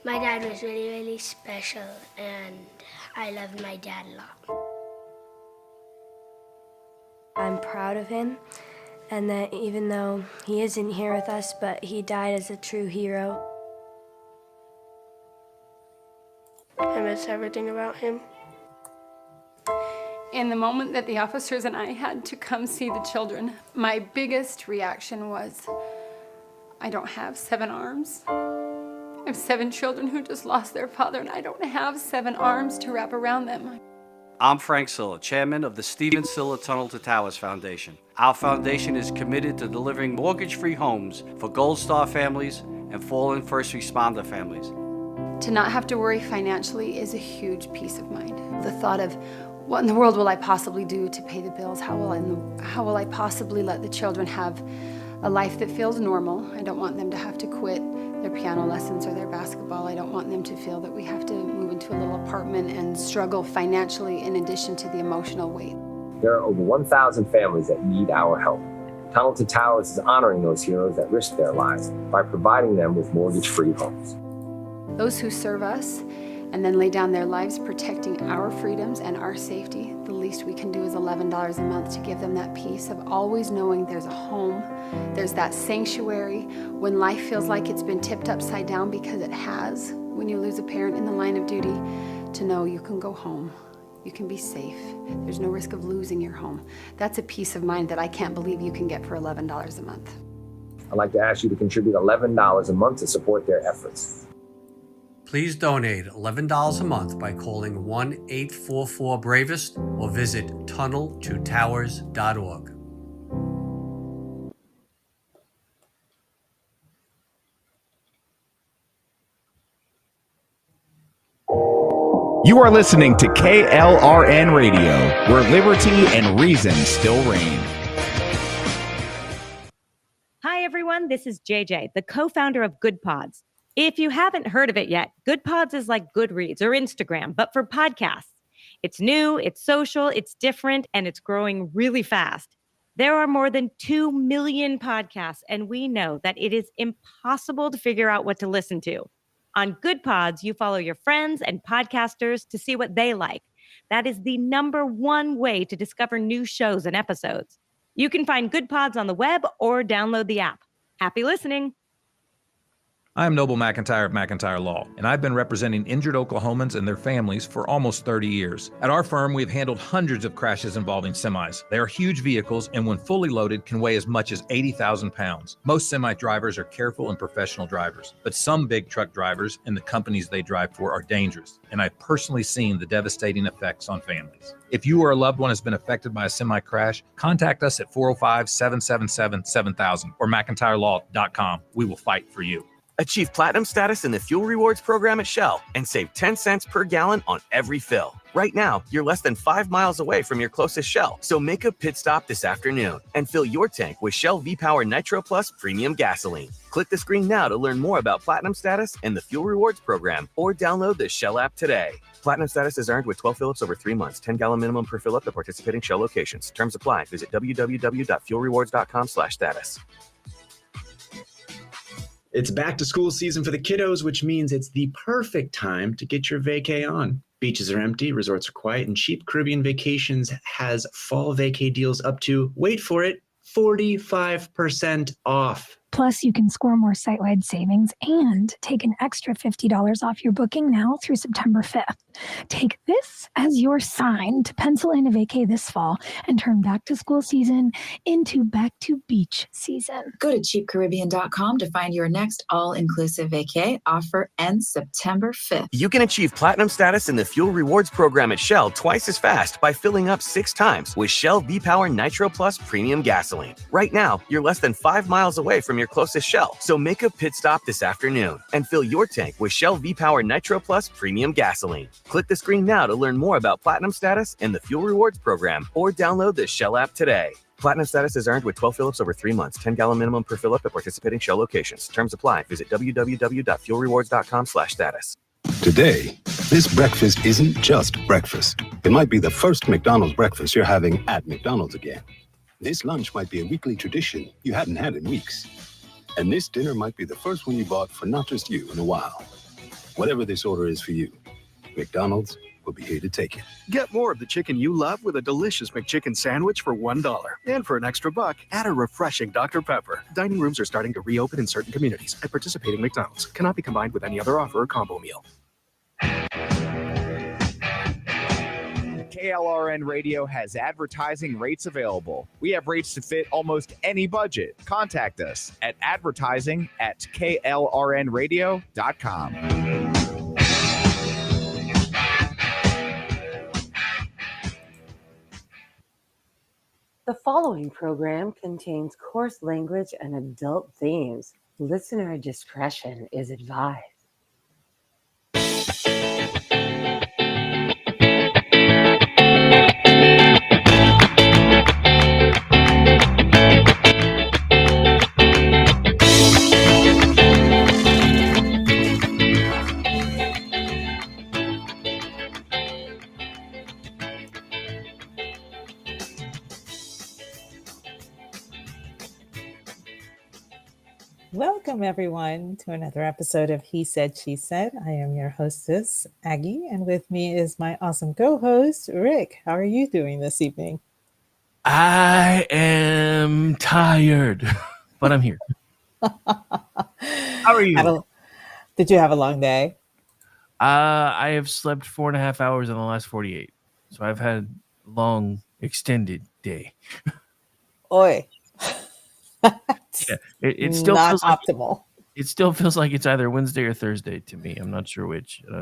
My dad was really, really special, and I loved my dad a lot. I'm proud of him, and that even though he isn't here with us, but he died as a true hero. I miss everything about him. In the moment that the officers and I had to come see the children, my biggest reaction was, I don't have 7 arms. I have 7 children who just lost their father, and I don't have 7 arms to wrap around them. I'm Frank Silla, chairman of the Stephen Silla Tunnel to Towers Foundation. Our foundation is committed to delivering mortgage-free homes for Gold Star families and fallen first responder families. To not have to worry financially is a huge peace of mind. The thought of, what in the world will I possibly do to pay the bills? How will I possibly let the children have a life that feels normal? I don't want them to have to quit their piano lessons or their basketball. I don't want them to feel that we have to move into a little apartment and struggle financially in addition to the emotional weight. There are over 1,000 families that need our help. Tunnel to Towers is honoring those heroes that risked their lives by providing them with mortgage-free homes. Those who serve us and then lay down their lives protecting our freedoms and our safety, the least we can do is $11 a month to give them that peace of always knowing there's a home, there's that sanctuary when life feels like it's been tipped upside down, because it has, when you lose a parent in the line of duty, to know you can go home, you can be safe, there's no risk of losing your home. That's a peace of mind that I can't believe you can get for $11 a month. I'd like to ask you to contribute $11 a month to support their efforts. Please donate $11 a month by calling 1-844-BRAVEST or visit tunneltotowers.org. You are listening to KLRN Radio, where liberty and reason still reign. Hi, everyone. This is JJ, the co-founder of Good Pods. If you haven't heard of it yet, Good Pods is like Goodreads or Instagram, but for podcasts. It's new, it's social, it's different, and it's growing really fast. There are more than 2 million podcasts, and we know that it is impossible to figure out what to listen to. On Good Pods, you follow your friends and podcasters to see what they like. That is the #1 way to discover new shows and episodes. You can find Good Pods on the web or download the app. Happy listening. I'm Noble McIntyre of McIntyre Law, and I've been representing injured Oklahomans and their families for almost 30 years. At our firm, we've handled hundreds of crashes involving semis. They are huge vehicles, and when fully loaded, can weigh as much as 80,000 pounds. Most semi drivers are careful and professional drivers, but some big truck drivers and the companies they drive for are dangerous, and I've personally seen the devastating effects on families. If you or a loved one has been affected by a semi crash, contact us at 405-777-7000 or McIntyreLaw.com. We will fight for you. Achieve platinum status in the Fuel Rewards program at Shell and save 10 cents per gallon on every fill. Right now, you're less than 5 miles away from your closest Shell, so make a pit stop this afternoon and fill your tank with Shell V-Power Nitro Plus Premium Gasoline. Click the screen now to learn more about platinum status in the Fuel Rewards program or download the Shell app today. Platinum status is earned with 12 fill-ups over 3 months, 10-gallon minimum per fill-up at participating Shell locations. Terms apply. Visit www.fuelrewards.com/status. It's back to school season for the kiddos, which means it's the perfect time to get your vacay on. Beaches are empty, resorts are quiet, and Cheap Caribbean Vacations has fall vacay deals up to, wait for it, 45% off. Plus, you can score more site-wide savings and take an extra $50 off your booking now through September 5th. Take this as your sign to pencil in a vacay this fall and turn back to school season into back to beach season. Go to cheapcaribbean.com to find your next all-inclusive vacay. Offer ends September 5th. You can achieve platinum status in the Fuel Rewards program at Shell twice as fast by filling up 6 times with Shell V-Power Nitro Plus Premium Gasoline. Right now, you're less than 5 miles away from your closest Shell, so make a pit stop this afternoon and fill your tank with Shell V-Power Nitro Plus Premium Gasoline. Click the screen now to learn more about platinum status in the Fuel Rewards program or download the Shell app today. Platinum status is earned with 12 fill-ups over 3 months, 10-gallon minimum per fill-up at participating Shell locations. Terms apply. Visit www.fuelrewards.com/status. Today, this breakfast isn't just breakfast. It might be the first McDonald's breakfast you're having at McDonald's again. This lunch might be a weekly tradition you hadn't had in weeks. And this dinner might be the first one you bought for not just you in a while. Whatever this order is for you, McDonald's will be here to take it. Get more of the chicken you love with a delicious McChicken sandwich for $1. And for an extra $1, add a refreshing Dr. Pepper. Dining rooms are starting to reopen in certain communities. At participating McDonald's, cannot be combined with any other offer or combo meal. KLRN Radio has advertising rates available. We have rates to fit almost any budget. Contact us at advertising@klrnradio.com. The following program contains coarse language and adult themes. Listener discretion is advised. Welcome, everyone, to another episode of He Said, She Said. I am your hostess, Aggie, and with me is my awesome co-host, Rick. How are you doing this evening? I am tired, but I'm here. How are you? Did you have a long day? I have slept 4.5 hours in the last 48. So I've had a long, extended day. Oi. Yeah, it still not feels optimal. Like, it still feels like it's either Wednesday or Thursday to me. I'm not sure which. I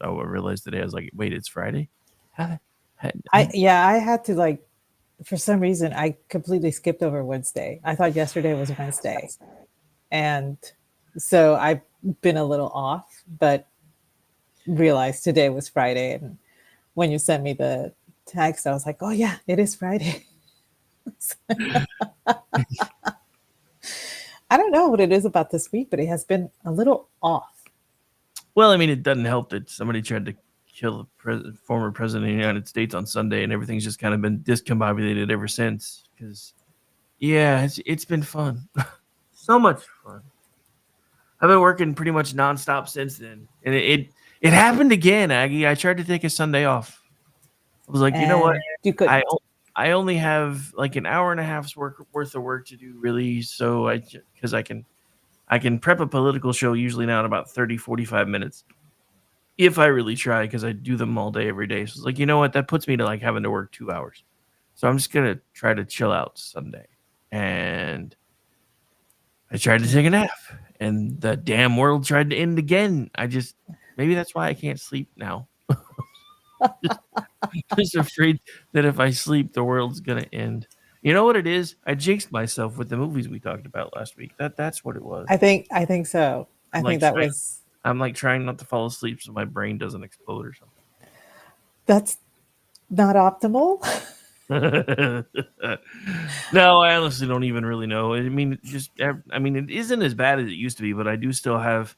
realized today, I was like, wait, it's Friday? I had to, for some reason, I completely skipped over Wednesday. I thought yesterday was Wednesday. And so I've been a little off, but realized today was Friday. And when you sent me the text, I was like, oh yeah, it is Friday. I don't know what it is about this week, but it has been a little off. Well, I mean, it doesn't help that somebody tried to kill the former president of the United States on Sunday, and everything's just kind of been discombobulated ever since. Because, yeah, it's been fun. So much fun. I've been working pretty much nonstop since then. And it happened again, Aggie. I tried to take a Sunday off. I was like, you know what? I only have like an hour and a half's worth of work to do, really. So because I can prep a political show usually now in about 30, 45 minutes. If I really try, because I do them all day, every day. So it's like, you know what? That puts me to like having to work 2 hours. So I'm just going to try to chill out Sunday. And I tried to take a nap. And the damn world tried to end again. Maybe that's why I can't sleep now. Just afraid that if I sleep, the world's going to end. You know what it is? I jinxed myself with the movies we talked about last week. That's what it was. I think so. I think that was... I'm like trying not to fall asleep so my brain doesn't explode or something. That's not optimal. No, I honestly don't even really know. I mean, it isn't as bad as it used to be, but I do still have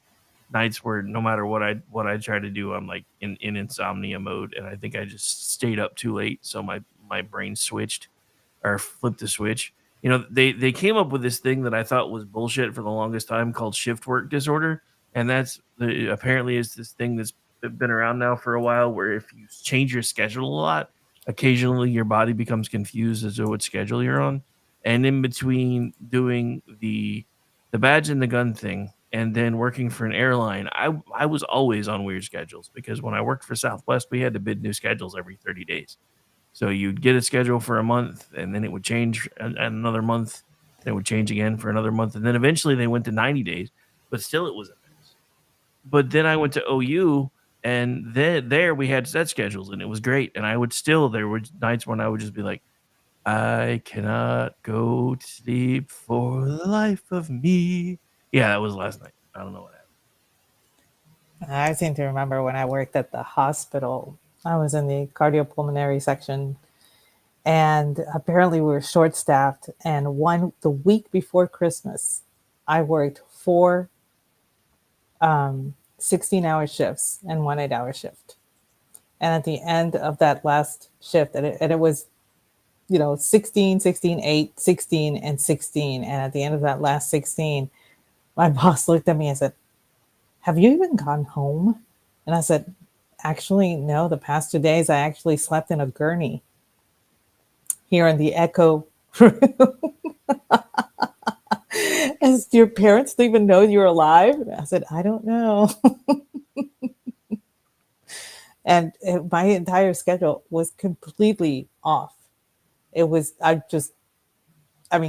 nights where no matter what I try to do, I'm like in insomnia mode, and I think I just stayed up too late, so my brain switched or flipped the switch. You know, they came up with this thing that I thought was bullshit for the longest time called shift work disorder, and apparently it's this thing that's been around now for a while, where if you change your schedule a lot, occasionally your body becomes confused as to what schedule you're on, and in between doing the badge and the gun thing and then working for an airline, I was always on weird schedules, because when I worked for Southwest, we had to bid new schedules every 30 days. So you'd get a schedule for a month, and then it would change another month, then it would change again for another month, and then eventually they went to 90 days, but still it was a mess. But then I went to OU, and there we had set schedules, and it was great. And there were nights when I would just be like, I cannot go to sleep for the life of me. Yeah, that was last night. I don't know what happened. I seem to remember when I worked at the hospital, I was in the cardiopulmonary section, and apparently we were short-staffed. And the week before Christmas, I worked 4 16-hour shifts and 1 8-hour shift. And at the end of that last shift, and it was, 16, 16, 8, 16, and 16. And at the end of that last 16, my boss looked at me and said, have you even gone home? And I said, actually, no, the past 2 days I actually slept in a gurney here in the Echo room. As your parents didn't even know you're alive? I said, I don't know. And my entire schedule was completely off. It was,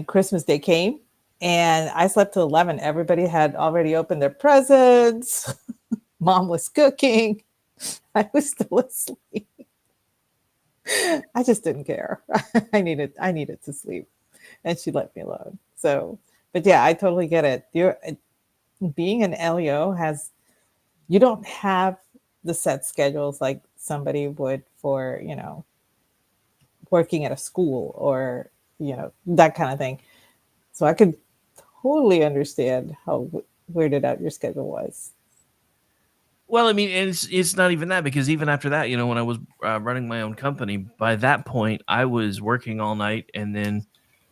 Christmas Day came and I slept till 11. Everybody had already opened their presents. Mom was cooking. I was still asleep. I just didn't care. I needed to sleep, and she let me alone. So, but yeah, I totally get it. Being an LEO you don't have the set schedules like somebody would for, working at a school or, that kind of thing. So I could totally understand how weirded out your schedule was. Well, I mean, and it's not even that, because even after that, when I was running my own company, by that point, I was working all night and then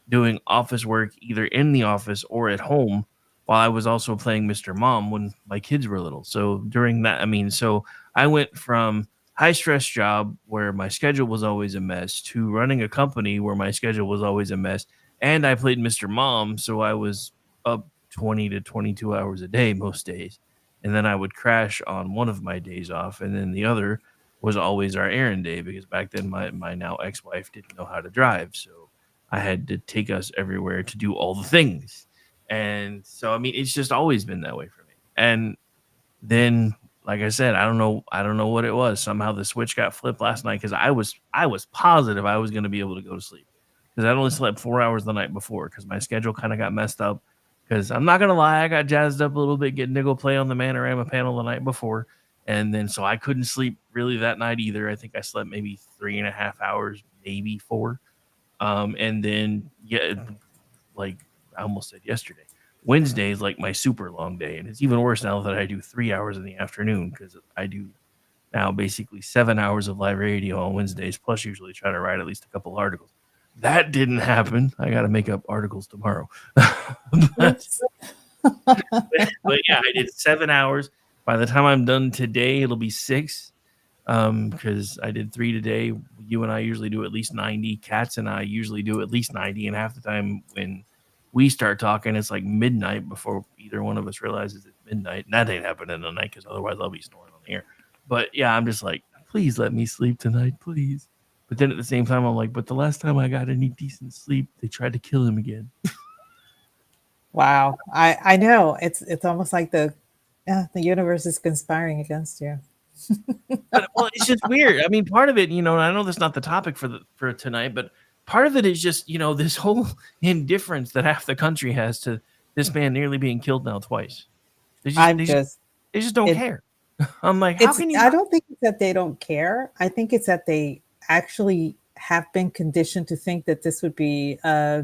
doing office work either in the office or at home, while I was also playing Mr. Mom when my kids were little. So during that, so I went from high stress job where my schedule was always a mess to running a company where my schedule was always a mess. And I played Mr. Mom, so I was up 20 to 22 hours a day most days. And then I would crash on one of my days off, and then the other was always our errand day, because back then my now ex-wife didn't know how to drive. So I had to take us everywhere to do all the things. And so, it's just always been that way for me. And then, like I said, I don't know what it was. Somehow the switch got flipped last night, because I was positive I was going to be able to go to sleep, because I'd only slept 4 hours the night before, because my schedule kind of got messed up. Because I'm not going to lie, I got jazzed up a little bit getting to go play on the Manorama panel the night before. And then so I couldn't sleep really that night either. I think I slept maybe 3.5 hours, maybe 4. And then, like I almost said yesterday, Wednesday is like my super long day. And it's even worse now that I do 3 hours in the afternoon, because I do now basically 7 hours of live radio on Wednesdays, plus usually try to write at least a couple articles. That didn't happen. I got to make up articles tomorrow. but yeah, I did 7 hours. By the time I'm done today, it'll be 6. Because I did 3 today. You and I usually do at least 90. Cats and I usually do at least 90. And half the time when we start talking, it's like midnight before either one of us realizes it's midnight. And that ain't happening in the night, because otherwise I'll be snoring on the air. But yeah, I'm just like, please let me sleep tonight, please. But then at the same time, I'm like, but the last time I got any decent sleep, they tried to kill him again. Wow. I know. It's almost like the universe is conspiring against you. Well, it's just weird. Part of it, I know that's not the topic for tonight, but part of it is just, this whole indifference that half the country has to this man nearly being killed now twice. They just don't care. I'm like, how can you? I don't think it's that they don't care. I think it's that they actually have been conditioned to think that this would be a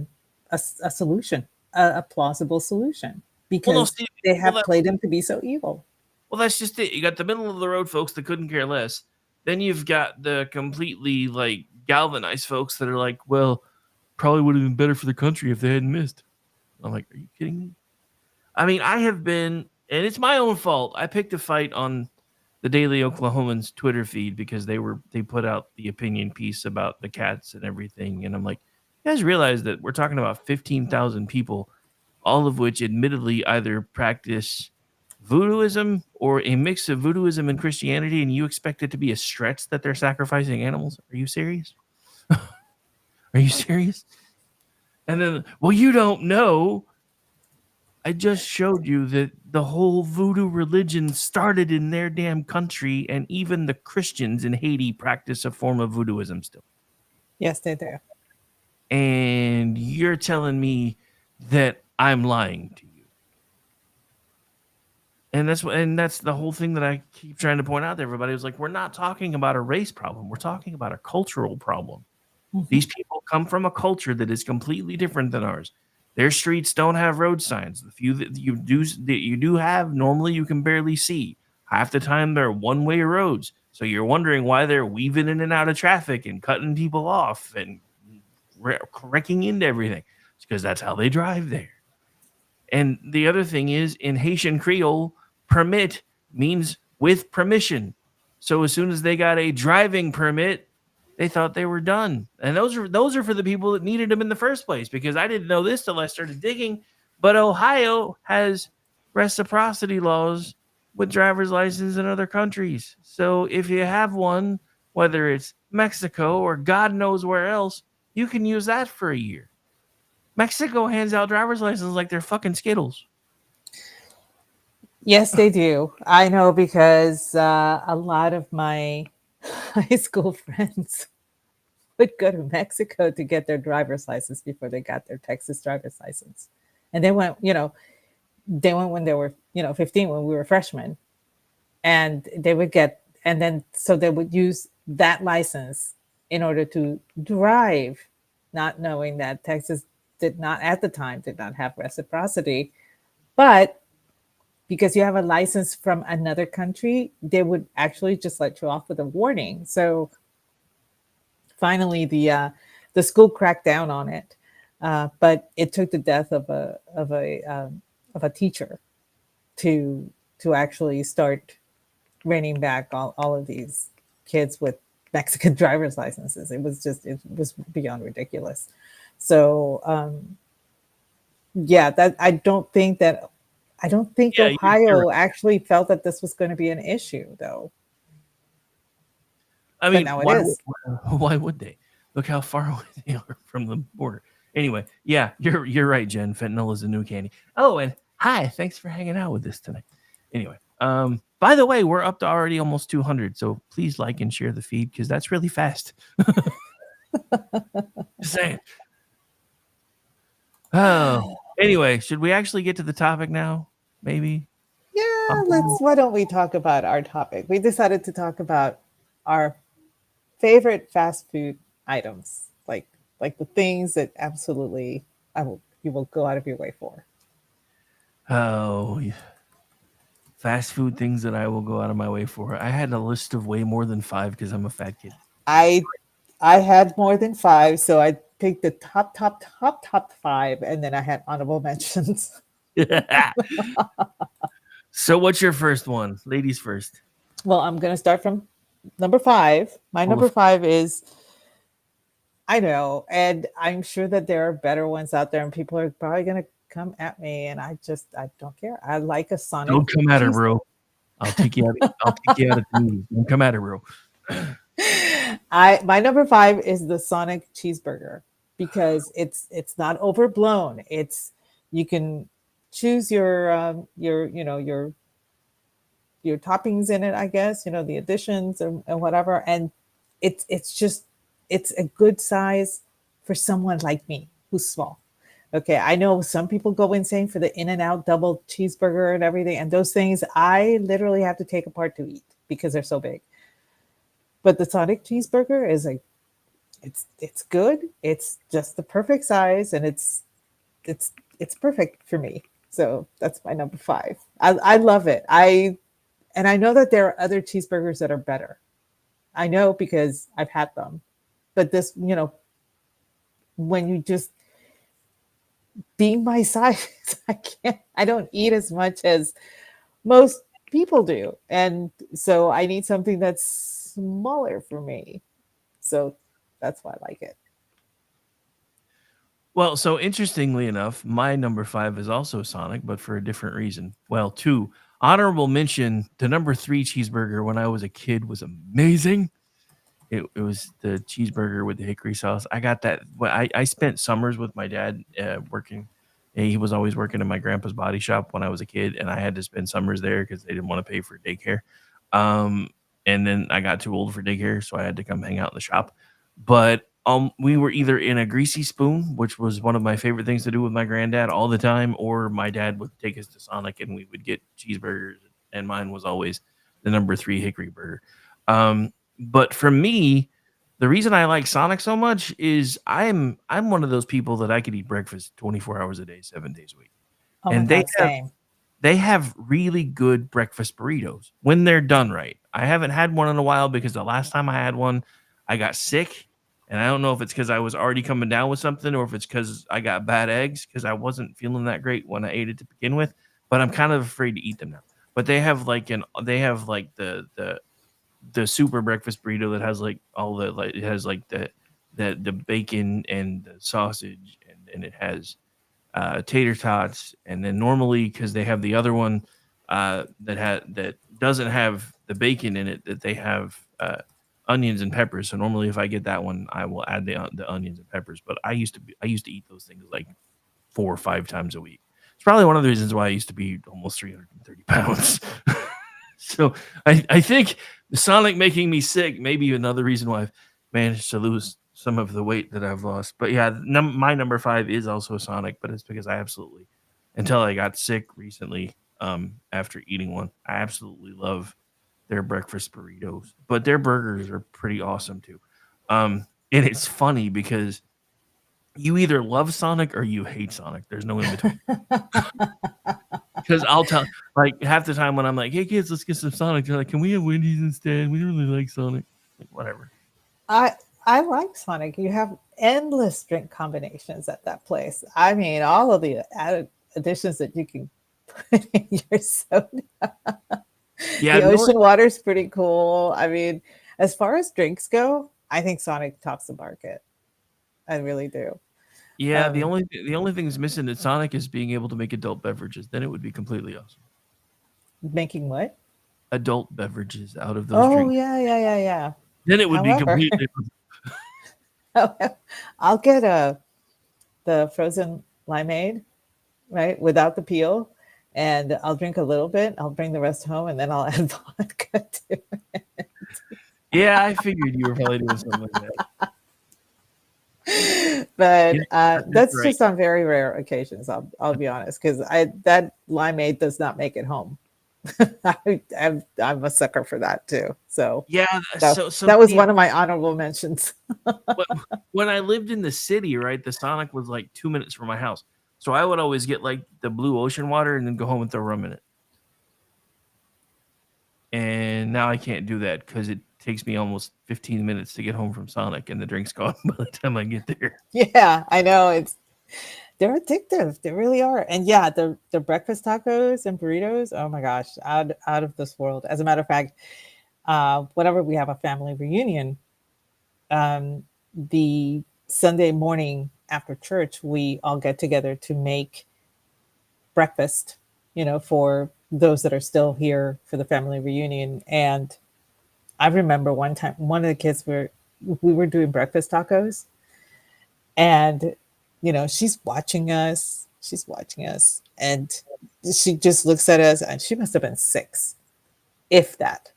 solution, a plausible solution, because they have played him to be so evil. Well, that's just it. You got the middle of the road folks that couldn't care less. Then you've got the completely galvanized folks that are like, well, probably would have been better for the country if they hadn't missed. I'm like, are you kidding me? I have been, and it's my own fault. I picked a fight on the Daily Oklahoman's Twitter feed, because they put out the opinion piece about the cats and everything. And I'm like, you guys realize that we're talking about 15,000 people, all of which admittedly either practice voodooism or a mix of voodooism and Christianity, and you expect it to be a stretch that they're sacrificing animals? Are you serious? Are you serious? And then, well, you don't know. I just showed you that the whole voodoo religion started in their damn country, and even the Christians in Haiti practice a form of voodooism still. Yes, they do. And you're telling me that I'm lying to you. And that's the whole thing that I keep trying to point out to everybody. It's like, we're not talking about a race problem. We're talking about a cultural problem. Mm-hmm. These people come from a culture that is completely different than ours. Their streets don't have road signs. The few that you do have, normally you can barely see. Half the time they're one-way roads. So you're wondering why they're weaving in and out of traffic and cutting people off and wrecking into everything. It's because that's how they drive there. And the other thing is, in Haitian Creole, permit means with permission. So as soon as they got a driving permit, they thought they were done. And those are for the people that needed them in the first place, because I didn't know this till I started digging. But Ohio has reciprocity laws with driver's license in other countries. So if you have one, whether it's Mexico or God knows where else, you can use that for a year. Mexico hands out driver's licenses like they're fucking Skittles. Yes, they do. I know, because a lot of my high school friends would go to Mexico to get their driver's license before they got their Texas driver's license. And they went when they were, 15, when we were freshmen. And they would so they would use that license in order to drive, not knowing that Texas did not have reciprocity. But because you have a license from another country, they would actually just let you off with a warning. So finally, the school cracked down on it, but it took the death of a teacher to actually start reining back all of these kids with Mexican driver's licenses. It was beyond ridiculous. So I don't think Ohio actually felt that this was going to be an issue, though. I mean, now it is. Why would they? Look how far away they are from the border. Anyway, yeah, you're right, Jen. Fentanyl is a new candy. Oh, and hi, thanks for hanging out with us tonight. Anyway, by the way, we're up to already almost 200, so please like and share the feed, because that's really fast. Just saying. Oh, anyway, should we actually get to the topic now? Maybe. Yeah, why don't we talk about our topic? We decided to talk about our favorite fast food items, like the things that absolutely you will go out of your way for. Oh, yeah. Fast food things that I will go out of my way for. I had a list of way more than 5 because I'm a fat kid. I had more than 5, so I picked the top 5, and then I had honorable mentions. So what's your first one? Ladies first. Well, I'm going to start from number 5. My number 5 is, I know, and I'm sure that there are better ones out there, and people are probably going to come at me, and I don't care. I like a Sonic. Don't come at her, bro. I'll take you out of the movie. Don't come at her, bro. My number 5 is the Sonic cheeseburger, because it's not overblown. You can choose your toppings in it, I guess, the additions and whatever, and it's a good size for someone like me who's small. Okay, I know some people go insane for the In-N-Out double cheeseburger and everything, and those things I literally have to take apart to eat because they're so big. But the Sonic cheeseburger is it's good. It's just the perfect size, and it's perfect for me. So that's my number 5. I love it. I know that there are other cheeseburgers that are better. I know because I've had them. But this, when you just being my size, I don't eat as much as most people do. And so I need something that's smaller for me. So that's why I like it. Well, so interestingly enough, my number 5 is also Sonic, but for a different reason. Well, 2. Honorable mention, the number 3 cheeseburger when I was a kid was amazing. It was the cheeseburger with the hickory sauce. I got that. I spent summers with my dad working. He was always working in my grandpa's body shop when I was a kid, and I had to spend summers there because they didn't want to pay for daycare. And then I got too old for daycare, so I had to come hang out in the shop. But we were either in a greasy spoon, which was one of my favorite things to do with my granddad all the time, or my dad would take us to Sonic and we would get cheeseburgers, and mine was always the number 3 hickory burger. But for me, the reason I like Sonic so much is I'm one of those people that I could eat breakfast 24 hours a day, 7 days a week. Oh And my God, same. they have really good breakfast burritos when they're done right. I haven't had one in a while because the last time I had one, I got sick. And I don't know if it's because I was already coming down with something or if it's because I got bad eggs, because I wasn't feeling that great when I ate it to begin with. But I'm kind of afraid to eat them now. but they have like the super breakfast burrito that has like all the like it has like the bacon and the sausage, and it has tater tots, and then normally because they have the other one that doesn't have the bacon in it, that they have onions and peppers. So normally if I get that one, I will add the onions and peppers. But I used to eat those things like 4 or 5 times a week. It's probably one of the reasons why I used to be almost 330 pounds. So I think the Sonic making me sick may be another reason why I've managed to lose some of the weight that I've lost. But yeah, my number 5 is also Sonic, but it's because I absolutely, until I got sick recently, after eating one, I absolutely love their breakfast burritos. But their burgers are pretty awesome too. And it's funny because you either love Sonic or you hate Sonic. There's no in between. Because I'll tell, like, half the time when I'm like, "Hey kids, let's get some Sonic," they're like, "Can we have Wendy's instead? We don't really like Sonic." Like, whatever. I like Sonic. You have endless drink combinations at that place. I mean, all of the added additions that you can put in your soda. Yeah, The ocean water is pretty cool. I mean, as far as drinks go, I think Sonic tops the market. I really do. Yeah, the only thing that's missing at Sonic is being able to make adult beverages. Then it would be completely awesome. Making what? Adult beverages out of those Oh drinks. yeah. Then it would be However, completely. I'll get the frozen limeade, right, without the peel, and I'll drink a little bit. I'll bring the rest home, and then I'll add vodka to it. Yeah, I figured you were probably doing something like that. But that's right. just on very rare occasions. I'll be honest, because that limeade does not make it home. I'm a sucker for that too. So Yeah, so that was see, one of my honorable mentions. when I lived in the city, right, the Sonic was like 2 minutes from my house. So I would always get like the blue ocean water and then go home and throw rum in it. And now I can't do that because it takes me almost 15 minutes to get home from Sonic, and the drink's gone by the time I get there. Yeah, I know, they're addictive. They really are. And yeah, the breakfast tacos and burritos, oh my gosh, out of this world. As a matter of fact, whenever we have a family reunion, the Sunday morning after church, we all get together to make breakfast, for those that are still here for the family reunion. And I remember one time, one of the kids we were doing breakfast tacos, and she's watching us, and she just looks at us, and she must have been 6, if that,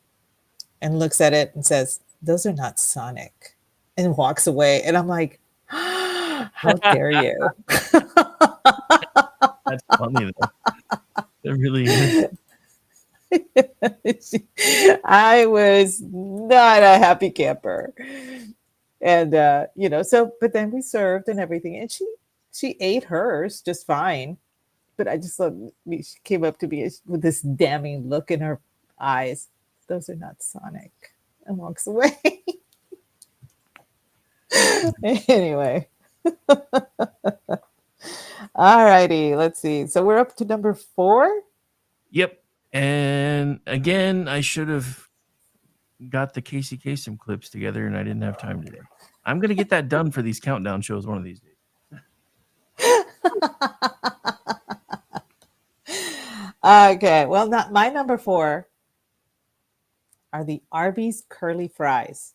and looks at it and says, "Those are not Sonic," and walks away. And I'm like, how dare you? That's funny though. It really is. I was not a happy camper. And but then we served and everything, and she ate hers just fine. But I just thought, she came up to me with this damning look in her eyes. "Those are not Sonic," and walks away. Anyway. All righty, let's see. So we're up to number 4. Yep. And again, I should have got the Casey Kasem clips together, and I didn't have time today. I'm going to get that done for these countdown shows one of these days. Okay, well, not my number 4 are the Arby's curly fries.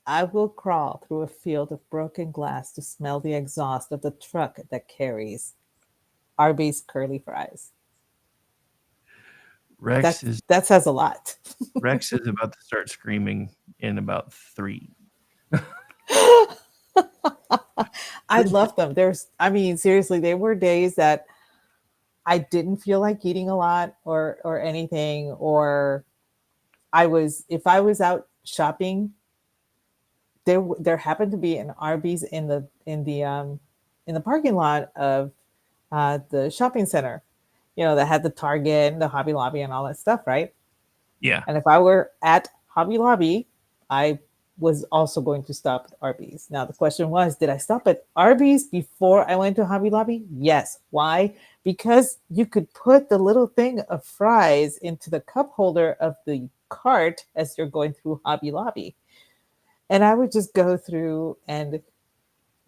I will crawl through a field of broken glass to smell the exhaust of the truck that carries Arby's curly fries. That says a lot. Rex is about to start screaming in about 3. I love them. Seriously, there were days that I didn't feel like eating a lot or anything, or if I was out shopping, there happened to be an Arby's in the parking lot of the shopping center, that had the Target and the Hobby Lobby and all that stuff, right? Yeah. And if I were at Hobby Lobby, I was also going to stop at Arby's. Now the question was, did I stop at Arby's before I went to Hobby Lobby? Yes. Why? Because you could put the little thing of fries into the cup holder of the cart as you're going through Hobby Lobby. And I would just go through and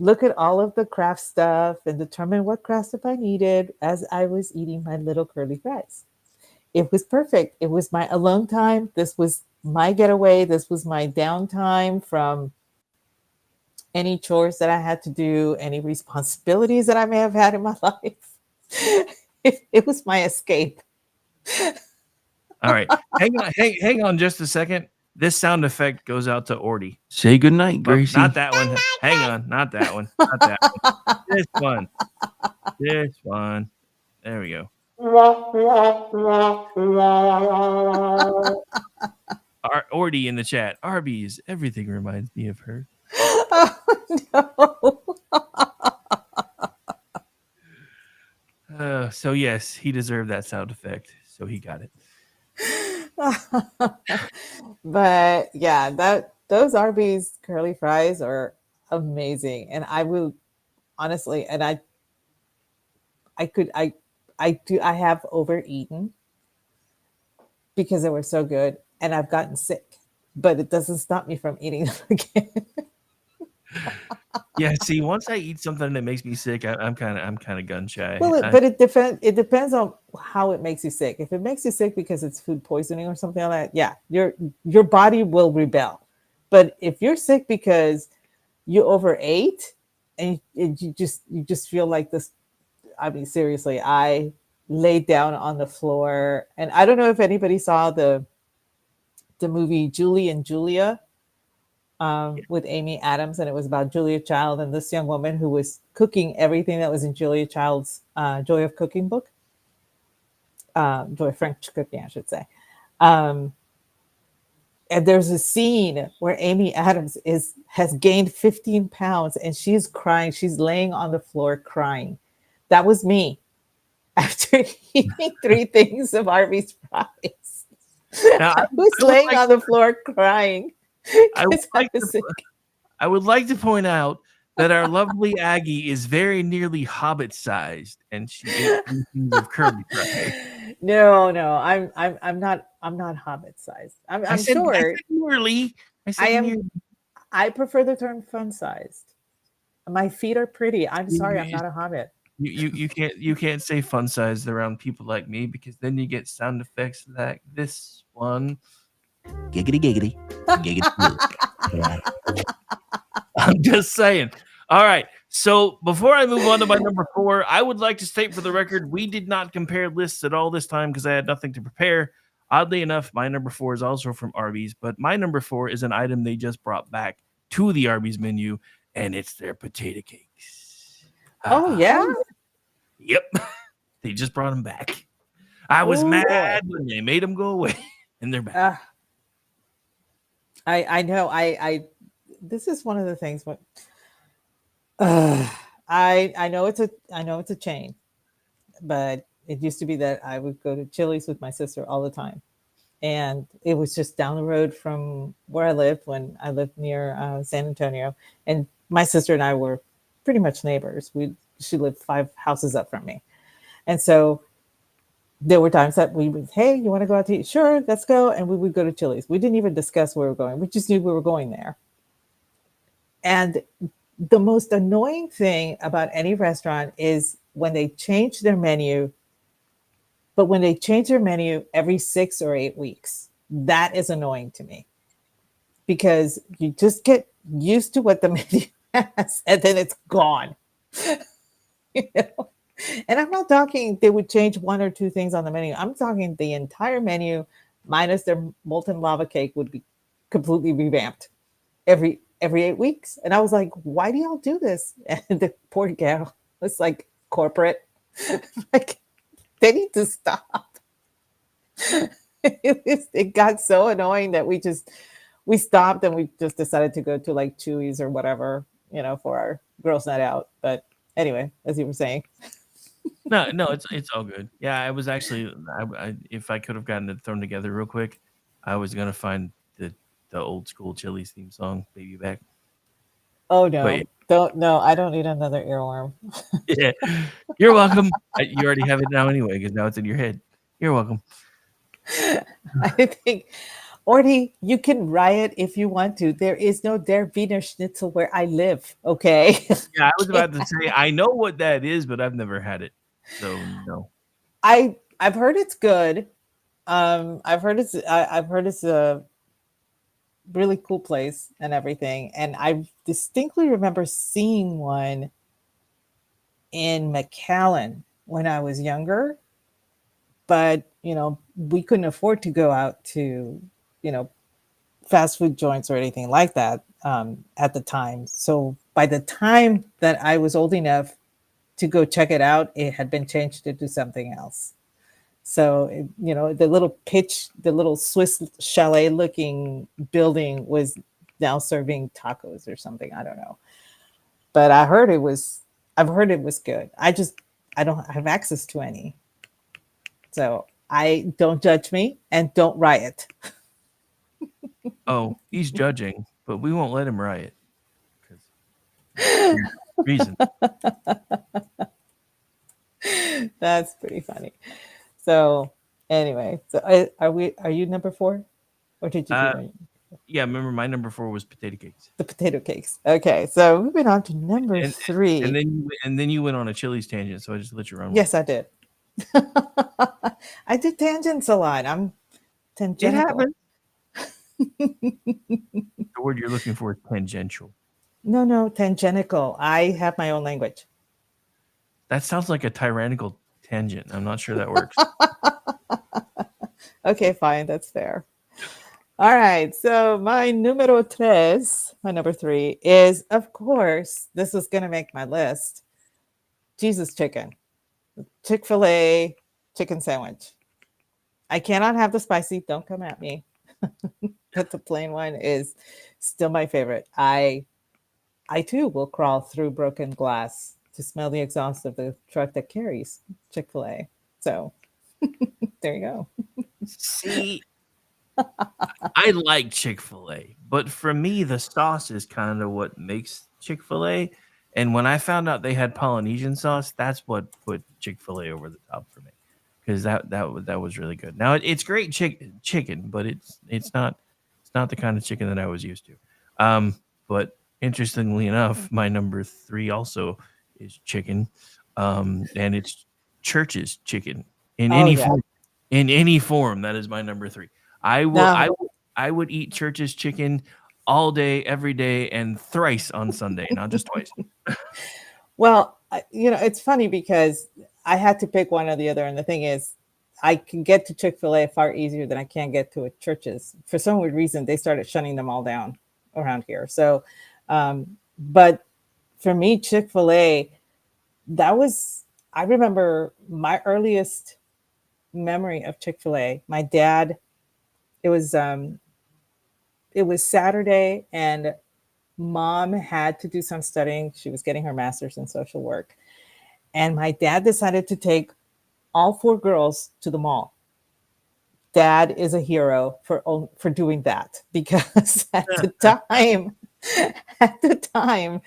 look at all of the craft stuff and determine what craft stuff I needed as I was eating my little curly fries. It was perfect. It was my alone time. This was my getaway. This was my downtime from any chores that I had to do, any responsibilities that I may have had in my life. It was my escape. All right. Hang on just a second. This sound effect goes out to Orty. Say goodnight, Gracie. Not that one. Hang on. Not that one. Not that one. This one. This one. There we go. Orty in the chat. Arby's. Everything reminds me of her. Oh, no. So yes, he deserved that sound effect. So he got it. But yeah, those Arby's curly fries are amazing, and I will honestly, and I have overeaten because they were so good, and I've gotten sick, but it doesn't stop me from eating them again. Yeah, see, once I eat something that makes me sick, I'm kind of gun shy. Well, but it depends on how it makes you sick. If it makes you sick because it's food poisoning or something like that, yeah, your body will rebel. But if you're sick because you overate and you just feel like this, I mean, seriously, I laid down on the floor, and I don't know if anybody saw the movie Julie and Julia. With Amy Adams, and it was about Julia Child and this young woman who was cooking everything that was in Julia Child's Joy of Cooking book. Joy of French Cooking, I should say. And there's a scene where Amy Adams has gained 15 pounds and she's crying. She's laying on the floor crying. That was me after eating 3 things of Arby's fries. Now, I was laying on the floor crying. I would like to point out that our lovely Aggie is very nearly Hobbit sized, and she ate things of curly fry. No, I'm not Hobbit sized. I'm short. I said nearly. I prefer the term fun sized. My feet are pretty. I'm sorry, I'm not a Hobbit. You can't say fun sized around people like me, because then you get sound effects like this one. Giggity giggity. Giggity. I'm just saying. All right. So before I move on to my number 4, I would like to state for the record, we did not compare lists at all this time because I had nothing to prepare. Oddly enough, my number 4 is also from Arby's, but my number 4 is an item they just brought back to the Arby's menu, and it's their potato cakes. Oh, yeah? Yep. They just brought them back. I was mad when they made them go away, and they're back. I know. I this is one of the things. But I know it's a chain, but it used to be that I would go to Chili's with my sister all the time, and it was just down the road from where I lived when I lived near San Antonio, and my sister and I were pretty much neighbors. She lived 5 houses up from me, and so there were times that we would, hey, you want to go out to eat? Sure, let's go. And we would go to Chili's. We didn't even discuss where we were going. We just knew we were going there. And the most annoying thing about any restaurant is when they change their menu, but when they change their menu every 6 or 8 weeks, that is annoying to me, because you just get used to what the menu has and then it's gone. You know? And I'm not talking they would change 1 or 2 things on the menu. I'm talking the entire menu minus their molten lava cake would be completely revamped every 8 weeks. And I was like, why do y'all do this? And the poor gal was like, corporate. Like, they need to stop. It got so annoying that we stopped and we just decided to go to like Chewy's or whatever, for our girls' night out. But anyway, as you were saying. No, it's all good. Yeah, I was actually, if I could have gotten it thrown together real quick, I was gonna find the the old school Chili's theme song, "Baby Back." Oh no, But I don't need another earworm. yeah, you're welcome. You already have it now anyway because now it's in your head. You're welcome. I think, Orty, you can riot if you want to. There is no Der Wiener Schnitzel where I live. Okay. Yeah, I was about to say I know what that is, but I've never had it, so no. I've heard it's good. I've heard it's a really cool place and everything. And I distinctly remember seeing one in McAllen when I was younger. But, we couldn't afford to go out to, fast food joints or anything like that at the time. So by the time that I was old enough to go check it out, it had been changed to do something else. So, the little Swiss chalet looking building was now serving tacos or something. I don't know. But I've heard it was good. I don't have access to any. So don't judge me and don't riot. Oh, he's judging, but we won't let him riot. Reason. That's pretty funny. So anyway, are you number 4? Or did you do Yeah, remember my number 4 was potato cakes. the potato cakes? Okay, so moving on to number 3. And then you went on a Chili's tangent, so I just let you run with Yes, I did. I did tangents a lot. I'm tangential. It happens. The word you're looking for is tangential. No, tangential. I have my own language. That sounds like a tyrannical tangent. I'm not sure that works. Okay, fine. That's fair. All right. So my number 3 is, of course, this is going to make my list. Jesus chicken. Chick-fil-A chicken sandwich. I cannot have the spicy. Don't come at me. But the plain one is still my favorite. I too will crawl through broken glass to smell the exhaust of the truck that carries Chick-fil-A. So there you go. See, I like Chick-fil-A, but for me, the sauce is kind of what makes Chick-fil-A. And when I found out they had Polynesian sauce, that's what put Chick-fil-A over the top for me, because that was really good. Now it's great chicken, but it's not the kind of chicken that I was used to. But interestingly enough, my number 3 also is chicken, and it's Church's chicken in any form. In any form, that is my number 3. I would eat Church's chicken all day, every day, and thrice on Sunday, not just twice. Well, it's funny because I had to pick one or the other. And the thing is, I can get to Chick-fil-A far easier than I can get to a Church's. For some weird reason, they started shutting them all down around here. So, but for me, Chick-fil-A, I remember my earliest memory of Chick-fil-A. My dad, it was Saturday, and Mom had to do some studying. She was getting her master's in social work. And my dad decided to take all 4 girls to the mall. Dad is a hero for doing that, because at the time,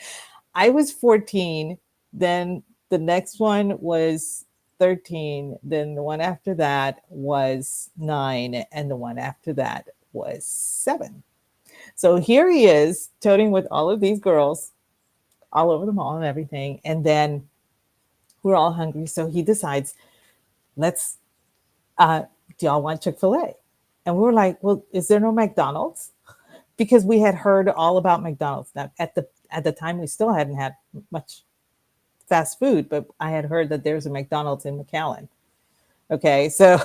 I was 14. Then the next one was 13. Then the one after that was 9. And the one after that was 7. So here he is toting with all of these girls all over the mall and everything. And then we're all hungry. So he decides, do y'all want Chick-fil-A? And we were like, well, is there no McDonald's? Because we had heard all about McDonald's. Now, at the time, we still hadn't had much fast food, but I had heard that there's a McDonald's in McAllen. Okay, so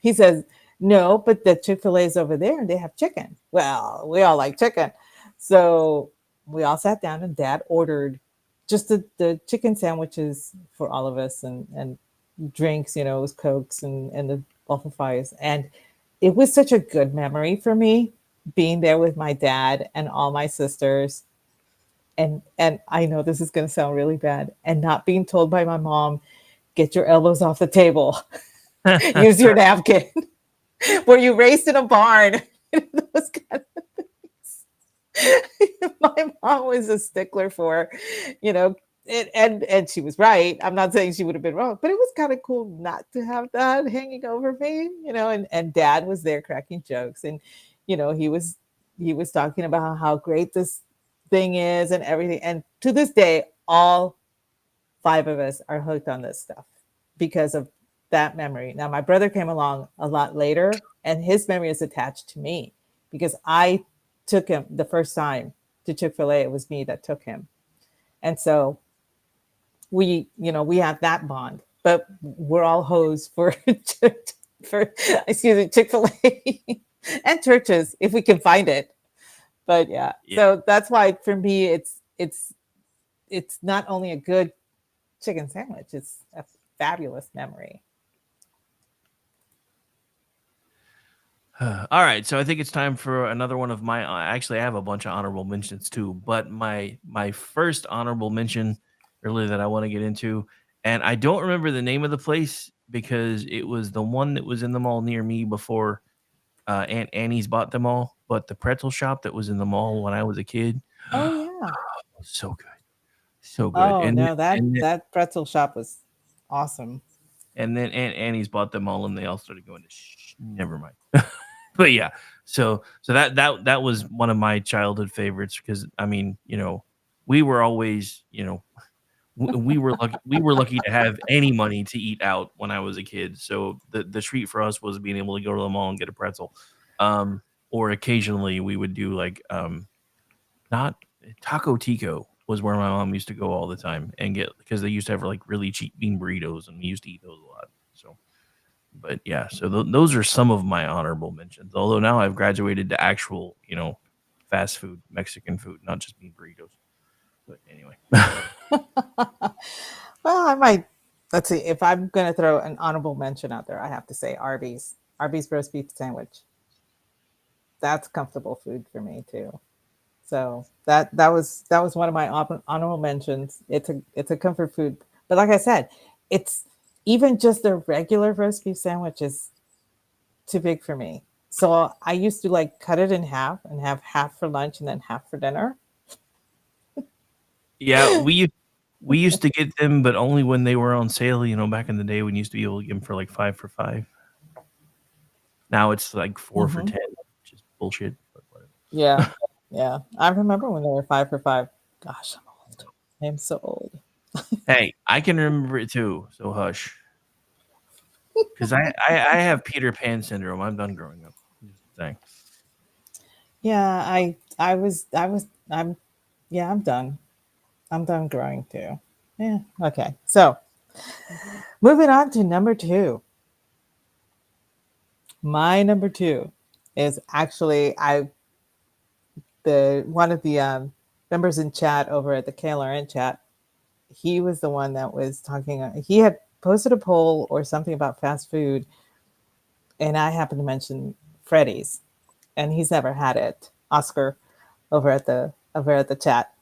he says, no, but the Chick-fil-A is over there and they have chicken. Well, we all like chicken. So we all sat down and Dad ordered just the chicken sandwiches for all of us and drinks, it was Cokes and the waffle fries. And it was such a good memory for me being there with my dad and all my sisters. And I know this is going to sound really bad, and not being told by my mom, get your elbows off the table, use your napkin. Were you raised in a barn? those kind of things. My mom was a stickler for, you know, and she was right. I'm not saying she would have been wrong, but it was kind of cool not to have that hanging over me, you know, and dad was there cracking jokes, and you know, he was talking about how great this thing is and everything. And to this day, all 5 of us are hooked on this stuff because of that memory. Now, my brother came along a lot later, and his memory is attached to me because I took him the first time to Chick-fil-A. It was me that took him. And so we have that bond, but we're all hoes for Chick-fil-A and churches if we can find it. But yeah, so that's why for me it's not only a good chicken sandwich, it's a fabulous memory. All right, so I think it's time for another one of my. Actually, I have a bunch of honorable mentions too, but my first honorable mention, really, that I want to get into, and I don't remember the name of the place because it was the one that was in the mall near me before Aunt Annie's bought them all. But the pretzel shop that was in the mall when I was a kid, Oh yeah, so good, so good. oh no, that pretzel shop was awesome. And then Aunt Annie's bought them all, and they all started going to never mind. But yeah, so that was one of my childhood favorites because I mean, you know, we were always, you know, we were lucky to have any money to eat out when I was a kid. So the treat for us was being able to go to the mall and get a pretzel, or occasionally we would do like not Taco Tico was where my mom used to go all the time and get, because they used to have like really cheap bean burritos, and we used to eat those a lot. So. But yeah, so those are some of my honorable mentions. Although now I've graduated to actual, you know, fast food, Mexican food, not just bean burritos. But anyway. Well, I might, let's see, if I'm going to throw an honorable mention out there, I have to say Arby's roast beef sandwich. That's comfortable food for me too. So that was one of my honorable mentions. It's a comfort food, but like I said, it's even just a regular roast beef sandwich is too big for me. So I used to like cut it in half and have half for lunch and then half for dinner. Yeah, we used to get them, but only when they were on sale. You know, back in the day, we used to be able to get them for like 5 for $5. Now it's like 4 for $10, which is bullshit. But whatever. Yeah, yeah. I remember when they were 5 for $5. Gosh, I'm old. I'm so old. Hey, I can remember it too, so hush. Because I have Peter Pan syndrome. I'm done growing up. Thing. Yeah, I'm done. I'm done growing too. Yeah. Okay. So moving on to number 2. My number 2 is actually one of the members in chat over at the KLRN chat. He was the one that was talking. He had posted a poll or something about fast food, and I happened to mention Freddy's, and he's never had it. Oscar over at the chat.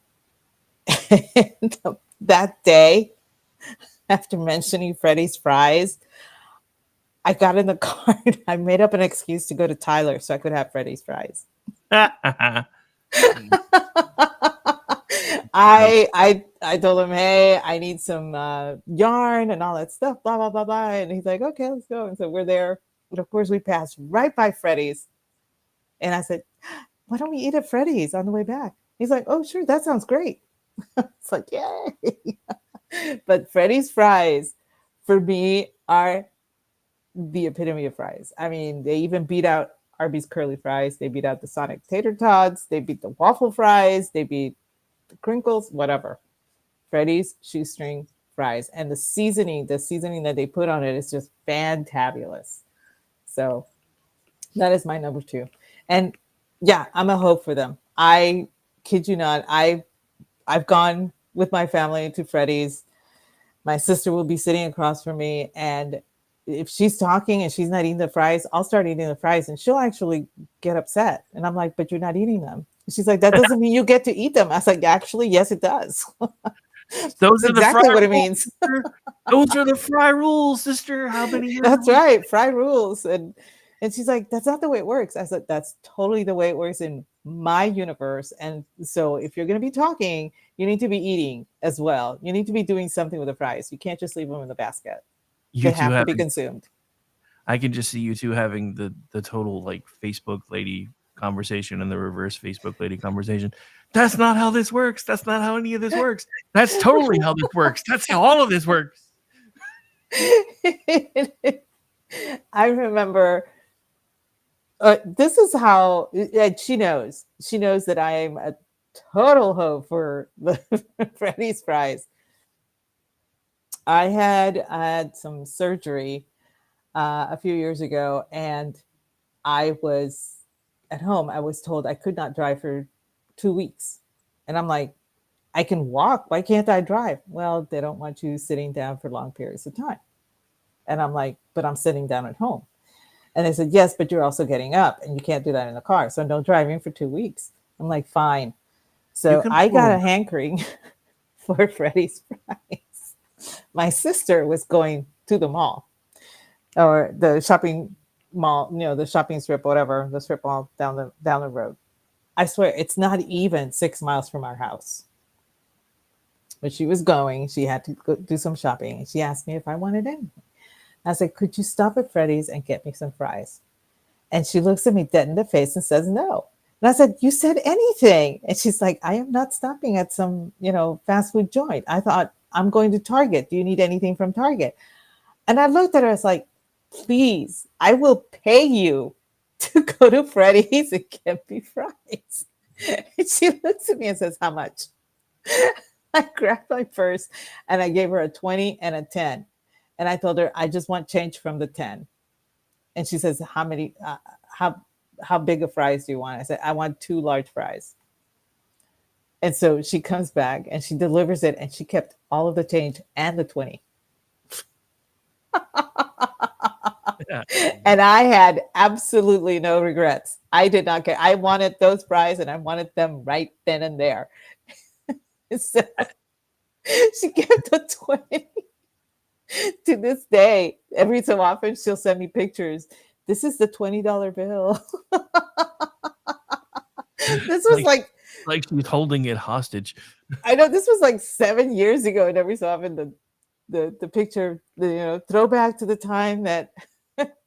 And that day, after mentioning Freddy's fries, I got in the car and I made up an excuse to go to Tyler so I could have Freddy's fries. I told him, hey, I need some yarn and all that stuff, blah, blah, blah, blah. And he's like, okay, let's go. And so we're there. And of course, we passed right by Freddy's. And I said, why don't we eat at Freddy's on the way back? He's like, oh, sure, that sounds great. It's like, yay. But Freddy's fries, for me, are the epitome of fries. I mean, they even beat out Arby's curly fries. They beat out the Sonic tater tots. They beat the waffle fries. They beat the crinkles, whatever. Freddy's shoestring fries. And the seasoning that they put on it is just fantabulous. So that is my number 2. And yeah, I'm a hope for them. I kid you not. I've gone with my family to Freddy's. My sister will be sitting across from me, and if she's talking and she's not eating the fries, I'll start eating the fries, and she'll actually get upset. And I'm like, but you're not eating them. She's like, that doesn't mean you get to eat them. I was like, actually, yes, it does. Those are exactly what it rules, means. Those are the fry rules, sister. How many? That's right, fry rules. And And she's like, that's not the way it works. I said, that's totally the way it works in my universe. And so if you're going to be talking, you need to be eating as well. You need to be doing something with the fries. You can't just leave them in the basket. You They two have to be having, consumed. I can just see you two having the total like Facebook lady conversation and the reverse Facebook lady conversation. That's not how this works. That's not how any of this works. That's totally how this works. That's how all of this works. I remember this is how she knows. She knows that I am a total hoe for the Freddy's fries. I had some surgery a few years ago, and I was at home. I was told I could not drive for 2 weeks, and I'm like, I can walk. Why can't I drive? Well, they don't want you sitting down for long periods of time. And I'm like, but I'm sitting down at home. And they said, yes, but you're also getting up and you can't do that in the car. So no driving for 2 weeks. I'm like, fine. So I got a hankering for Freddy's fries. My sister was going to the mall or the shopping mall, the shopping strip, whatever, the strip mall down the road. I swear it's not even 6 miles from our house. But she was going, she had to go do some shopping. And she asked me if I wanted anything. I said, could you stop at Freddy's and get me some fries? And she looks at me dead in the face and says, no. And I said, you said anything. And she's like, I am not stopping at some, fast food joint. I thought, I'm going to Target. Do you need anything from Target? And I looked at her, I was like, please, I will pay you to go to Freddy's and get me fries. And she looks at me and says, how much? I grabbed my purse and I gave her a 20 and a 10. And I told her, I just want change from the 10. And she says, how big of fries do you want? I said, I want 2 large fries. And so she comes back and she delivers it and she kept all of the change and the 20. And I had absolutely no regrets. I did not care. I wanted those fries and I wanted them right then and there. So she kept the 20. To this day, every so often she'll send me pictures. This is the $20 bill. This was like she's holding it hostage. I know this was like 7 years ago, and every so often the picture, throwback to the time that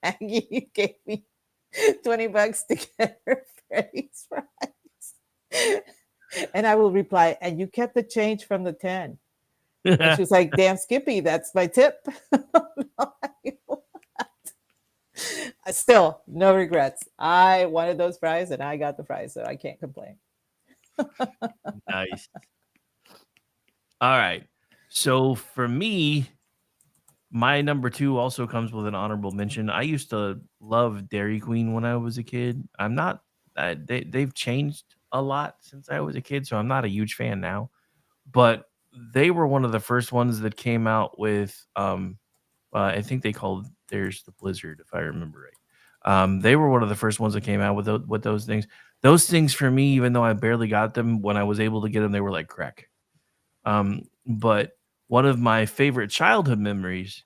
Aggie gave me $20 to get her Freddy's fries. And I will reply, and you kept the change from the 10. And she was like, damn Skippy, that's my tip. Still, no regrets. I wanted those fries and I got the fries, so I can't complain. Nice. All right. So for me, my number 2 also comes with an honorable mention. I used to love Dairy Queen when I was a kid. I'm not, they've changed a lot since I was a kid, so I'm not a huge fan now. But they were one of the first ones that came out with, I think they called theirs the Blizzard, if I remember right. They were one of the first ones that came out with those things. Those things for me, even though I barely got them, when I was able to get them, they were like crack. But one of my favorite childhood memories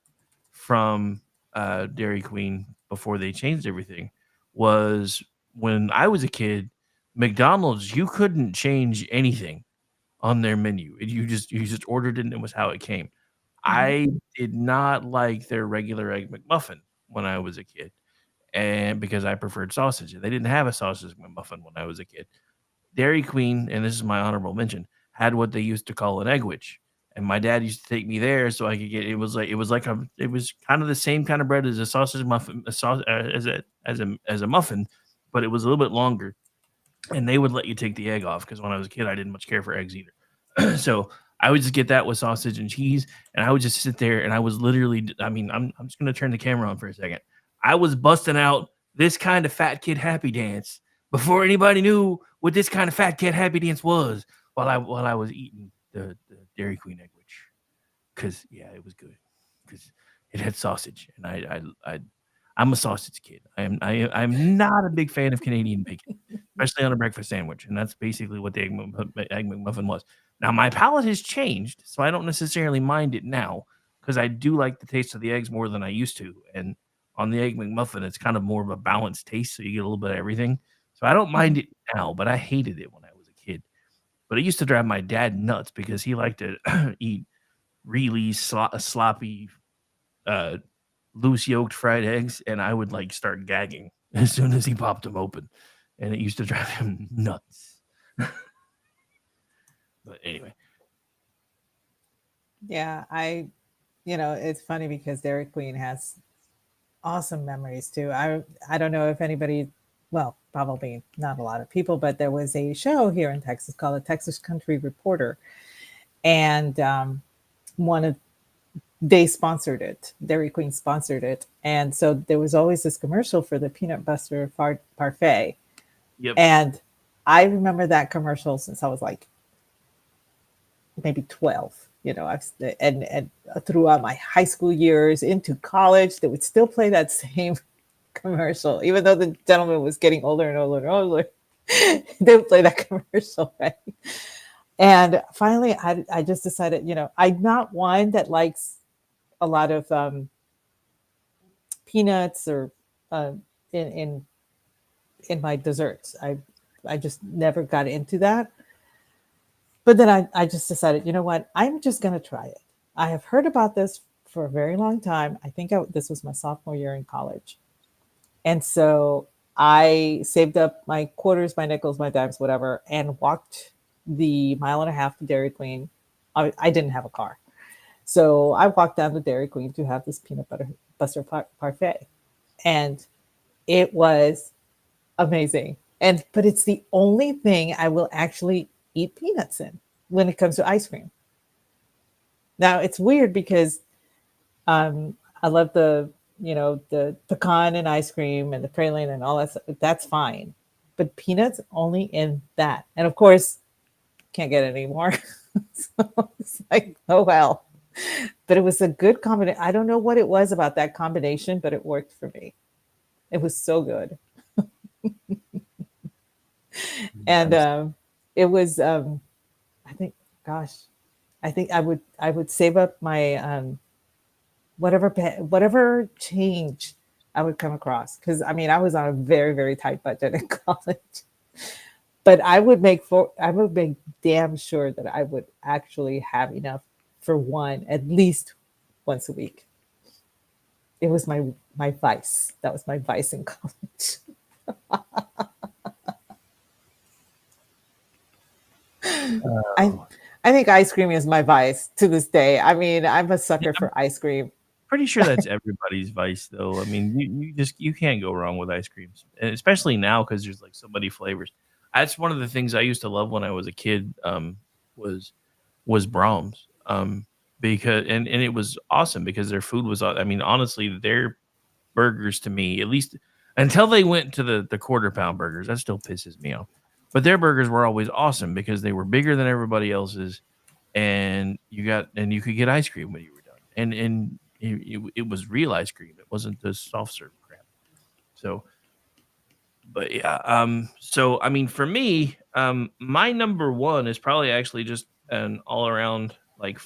from Dairy Queen before they changed everything was when I was a kid. McDonald's, you couldn't change anything on their menu. You just ordered it and it was how it came. I did not like their regular egg McMuffin when I was a kid, and because I preferred sausage. They didn't have a sausage McMuffin when I was a kid. Dairy Queen, and this is my honorable mention, had what they used to call an Eggwich, and my dad used to take me there so I could get. It was kind of the same kind of bread as a sausage muffin, as a muffin, but it was a little bit longer. And they would let you take the egg off because when I was a kid, I didn't much care for eggs either. So I would just get that with sausage and cheese, and I would just sit there, and I was literally, I'm just going to turn the camera on for a second. I was busting out this kind of fat kid happy dance before anybody knew what this kind of fat kid happy dance was while I was eating the Dairy Queen Eggwich. Because, yeah, it was good. Because it had sausage, and I'm a sausage kid. I'm not a big fan of Canadian bacon, especially on a breakfast sandwich, and that's basically what the Egg McMuffin was. Now, my palate has changed, so I don't necessarily mind it now because I do like the taste of the eggs more than I used to, and on the Egg McMuffin, it's kind of more of a balanced taste, so you get a little bit of everything. So I don't mind it now, but I hated it when I was a kid. But it used to drive my dad nuts because he liked to eat really sloppy, loose yolked fried eggs, and I would like start gagging as soon as he popped them open, and it used to drive him nuts. But anyway, Yeah, it's funny because Dairy Queen has awesome memories too. I don't know if anybody, well, probably not a lot of people, but there was a show here in Texas called the Texas Country Reporter, and they sponsored it. Dairy Queen sponsored it, and so there was always this commercial for the peanut butter parfait. Yep. And I remember that commercial since I was like maybe 12. And throughout my high school years into college, they would still play that same commercial, even though the gentleman was getting older and older and older. They would play that commercial, right? And finally, I just decided, I'm not one that likes a lot of peanuts or in my desserts. I just never got into that. But then I just decided, you know what? I'm just going to try it. I have heard about this for a very long time. I think this was my sophomore year in college. And so I saved up my quarters, my nickels, my dimes, whatever, and walked the 1.5 miles to Dairy Queen. I didn't have a car. So I walked down to Dairy Queen to have this peanut butter parfait. And it was amazing. But it's the only thing I will actually eat peanuts in when it comes to ice cream. Now it's weird because I love the pecan and ice cream and the praline and all that stuff. That's fine. But peanuts only in that. And of course, can't get any more. So it's like, oh well. But it was a good combination. I don't know what it was about that combination, but it worked for me. It was so good. And it was I think I would save up my whatever change I would come across, because I was on a very, very tight budget in college. But I would make damn sure that I would actually have enough for one at least once a week. It was my vice. That was my vice in college. I think ice cream is my vice to this day. I'm a sucker for ice cream. Pretty sure that's everybody's vice, though. You can't go wrong with ice creams, and especially now because there's like so many flavors. That's one of the things I used to love when I was a kid. Was Brahms, because and it was awesome because their food was. Honestly, their burgers to me, at least until they went to the quarter pound burgers, that still pisses me off. But their burgers were always awesome because they were bigger than everybody else's, and you could get ice cream when you were done, and it was real ice cream. It wasn't this soft serve crap. So, but yeah, for me, my number one is probably actually just an all around like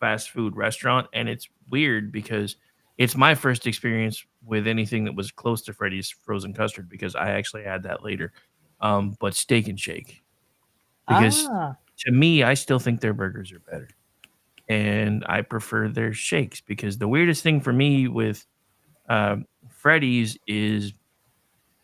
fast food restaurant, and it's weird because it's my first experience with anything that was close to Freddy's frozen custard because I actually had that later. But Steak and Shake, because to me, I still think their burgers are better, and I prefer their shakes because the weirdest thing for me with Freddy's is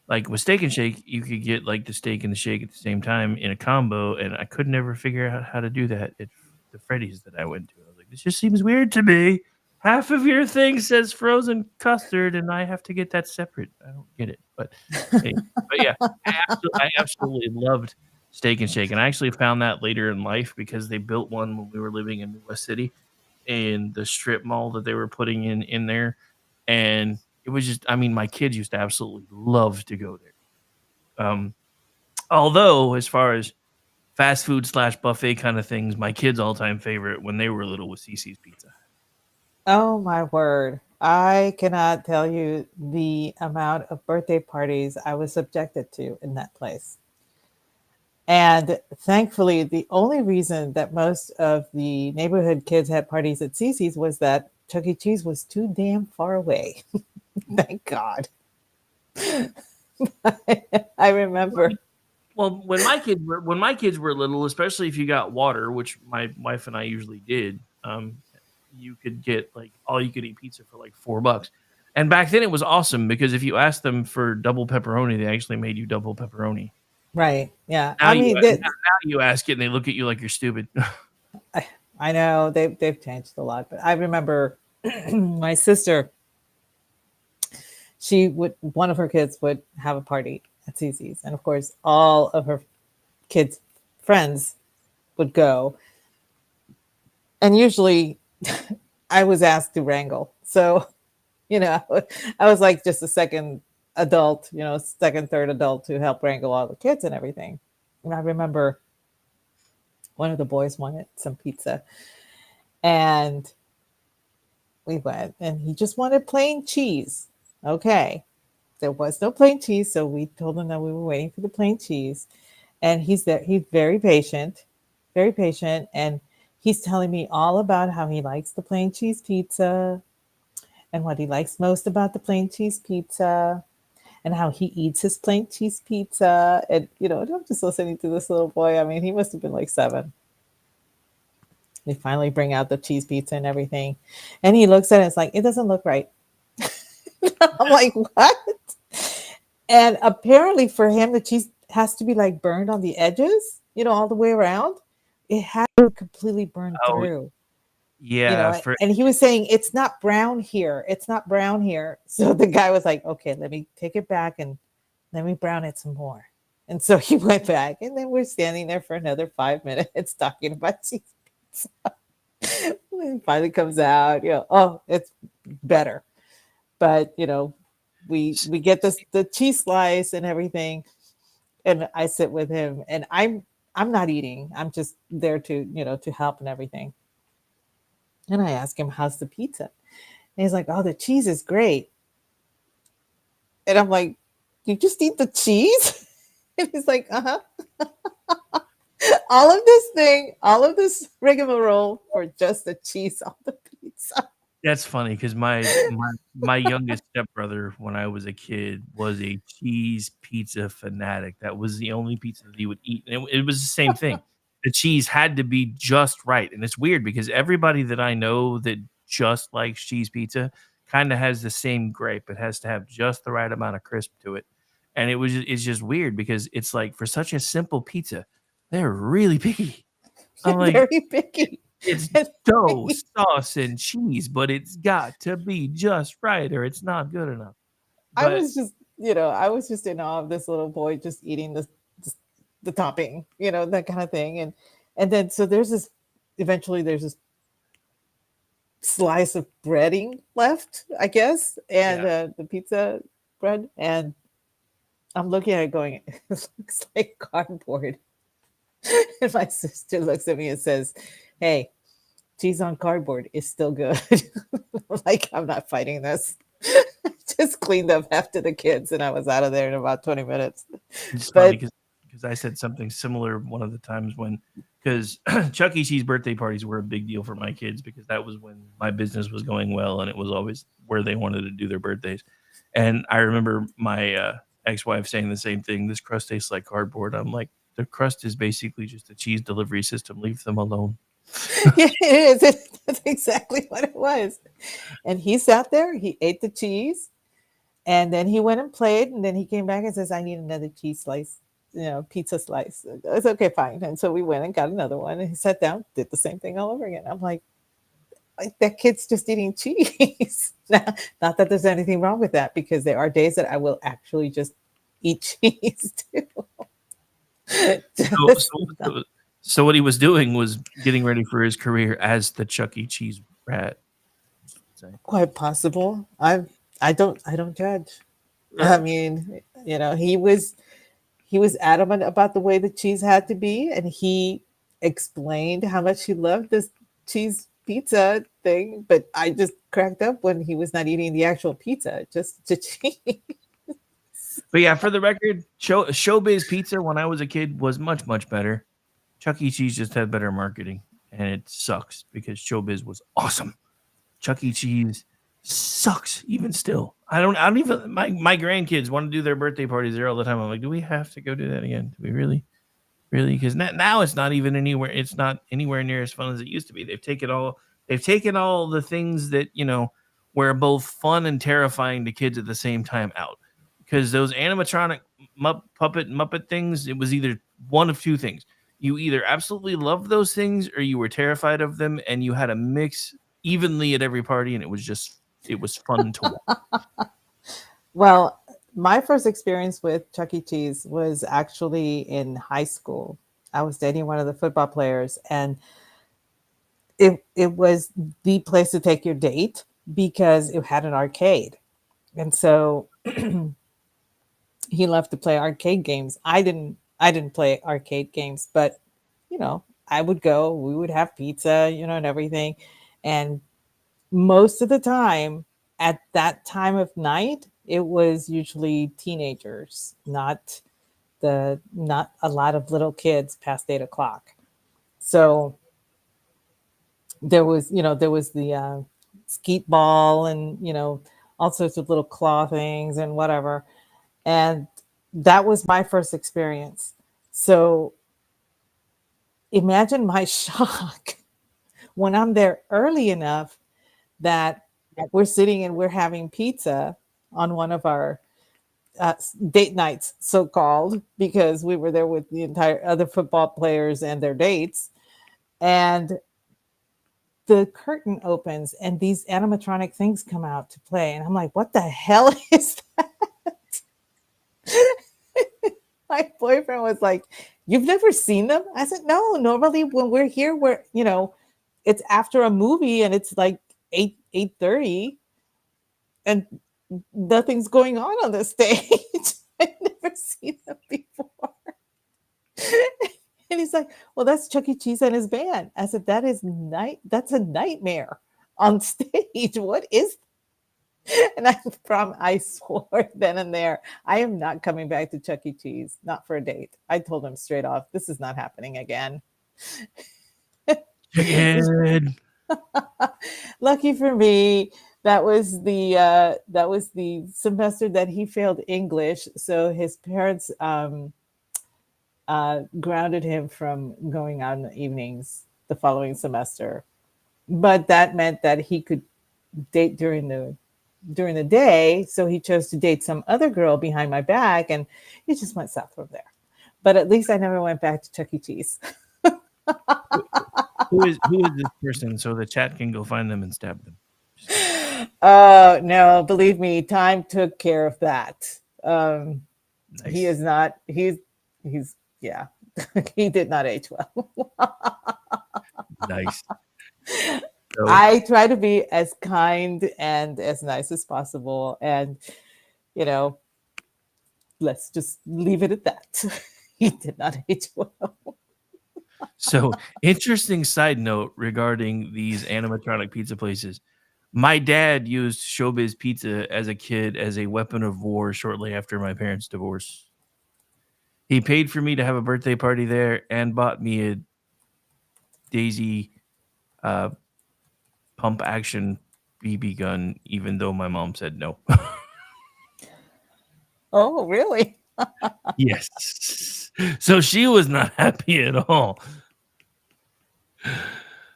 like with Steak and Shake, you could get like the steak and the shake at the same time in a combo, and I could never figure out how to do that at the Freddy's that I went to. I was like, this just seems weird to me. Half of your thing says frozen custard, and I have to get that separate. I don't get it, but yeah, I absolutely loved Steak and Shake, and I actually found that later in life because they built one when we were living in New West City, in the strip mall that they were putting in there, and it was just, my kids used to absolutely love to go there. Although, as far as fast food / buffet kind of things, my kids' all-time favorite when they were little was CC's Pizza. Oh my word. I cannot tell you the amount of birthday parties I was subjected to in that place. And thankfully, the only reason that most of the neighborhood kids had parties at CC's was that Chuck E. Cheese was too damn far away. Thank God. I remember. Well, when my kids were little, especially if you got water, which my wife and I usually did, you could get like all you could eat pizza for like $4. And back then it was awesome because if you asked them for double pepperoni, they actually made you double pepperoni. Right. Yeah. Now I mean, now you ask it and they look at you like you're stupid. I know they've changed a lot, but I remember my sister. One of her kids would have a party at Cece's, and of course, all of her kids' friends would go. And usually, I was asked to wrangle. So, I was like just a second adult, second, third adult to help wrangle all the kids and everything. And I remember one of the boys wanted some pizza, and we went, and he just wanted plain cheese. Okay. There was no plain cheese, so we told him that we were waiting for the plain cheese. And he's there. He's very patient, and he's telling me all about how he likes the plain cheese pizza and what he likes most about the plain cheese pizza and how he eats his plain cheese pizza. And, I'm just listening to this little boy. I mean, he must have been like 7. They finally bring out the cheese pizza and everything. And he looks at it, it's like, it doesn't look right. I'm like, what? And apparently for him, the cheese has to be like burned on the edges, all the way around. It has to completely burn through. Yeah. And he was saying, it's not brown here. It's not brown here. So the guy was like, okay, let me take it back and let me brown it some more. And so he went back, and then we're standing there for another 5 minutes talking about cheese pizza. When it finally comes out, oh, it's better. But we get the cheese slice and everything, and I sit with him, and I'm not eating. I'm just there to to help and everything. And I ask him, how's the pizza? And he's like, oh, the cheese is great. And I'm like, you just eat the cheese? And he's like, uh-huh. all of this rigmarole for just the cheese on the pizza. That's funny because my youngest stepbrother, when I was a kid, was a cheese pizza fanatic. That was the only pizza that he would eat. And it was the same thing. The cheese had to be just right. And it's weird because everybody that I know that just likes cheese pizza kind of has the same gripe. It has to have just the right amount of crisp to it. And it's just weird because it's like for such a simple pizza, they're really picky. I'm like, very picky. It's dough, sauce, and cheese, but it's got to be just right or it's not good enough. I was just in awe of this little boy just eating the topping, that kind of thing. And then so eventually there's this slice of breading left, I guess, and the pizza bread. And I'm looking at it going, it looks like cardboard. And my sister looks at me and says, hey, cheese on cardboard is still good. Like, I'm not fighting this. Just cleaned up after the kids, and I was out of there in about 20 minutes. It's funny because I said something similar one of the times because Chuck E. Cheese birthday parties were a big deal for my kids because that was when my business was going well, and it was always where they wanted to do their birthdays. And I remember my ex-wife saying the same thing. This crust tastes like cardboard. I'm like, the crust is basically just a cheese delivery system. Leave them alone. Yeah, it is. That's exactly what it was. And he sat there, he ate the cheese, and then he went and played, and then he came back and says, I need another cheese slice, pizza slice. It's okay, fine. And so we went and got another one, and he sat down, did the same thing all over again. I'm like that kid's just eating cheese. Not that there's anything wrong with that, because there are days that I will actually just eat cheese too. So what he was doing was getting ready for his career as the Chuck E. Cheese rat. Quite possible. I don't judge. I mean, he was adamant about the way the cheese had to be, and he explained how much he loved this cheese pizza thing, but I just cracked up when he was not eating the actual pizza, just the cheese. But yeah, for the record, Showbiz Pizza when I was a kid was much, much better. Chuck E. Cheese just had better marketing, and it sucks because Showbiz was awesome. Chuck E. Cheese sucks even still. I don't even, my grandkids want to do their birthday parties there all the time. I'm like, do we have to go do that again? Do we really? Because now it's not even anywhere. It's not anywhere near as fun as it used to be. They've taken all the things that, were both fun and terrifying to kids at the same time out. Because those animatronic Muppet things, it was either one of two things. You either absolutely loved those things or you were terrified of them, and you had a mix evenly at every party, and it was fun to watch. Well, my first experience with Chuck E. Cheese was actually in high school. I was dating one of the football players, and it was the place to take your date because it had an arcade. And so he loved to play arcade games. I didn't play arcade games, but I would go, we would have pizza, and everything. And most of the time at that time of night, it was usually teenagers, not a lot of little kids past 8:00. So there was the skeet ball and, all sorts of little claw things and whatever. And that was my first experience. So imagine my shock when I'm there early enough that we're sitting and we're having pizza on one of our date nights, so-called, because we were there with the entire other football players and their dates. And the curtain opens and these animatronic things come out to play. And I'm like, what the hell is that? My boyfriend was like, you've never seen them? I said, no, normally when we're here, it's after a movie and it's like 8:30 and nothing's going on the stage. I've never seen them before. And he's like, well, that's Chuck E. Cheese and his band. I said, that's a nightmare on stage. What is that? And I swore then and there, I am not coming back to Chuck E. Cheese, not for a date. I told him straight off, this is not happening again. Lucky for me, that was the semester that he failed English. So his parents grounded him from going out in the evenings the following semester. But that meant that he could date during the day. So he chose to date some other girl behind my back, and he just went south from there. But at least I never went back to Chuck E. Cheese. Who is this person so the chat can go find them and stab them? Oh, no, believe me, time took care of that. Nice. He is not, he's yeah, he did not age well. Nice. So, I try to be as kind and as nice as possible. And, let's just leave it at that. He did not age well. So, interesting side note regarding these animatronic pizza places. My dad used Showbiz Pizza as a kid as a weapon of war shortly after my parents' divorce. He paid for me to have a birthday party there and bought me a Daisy pump action BB gun, even though my mom said no. Oh, really? Yes. So she was not happy at all.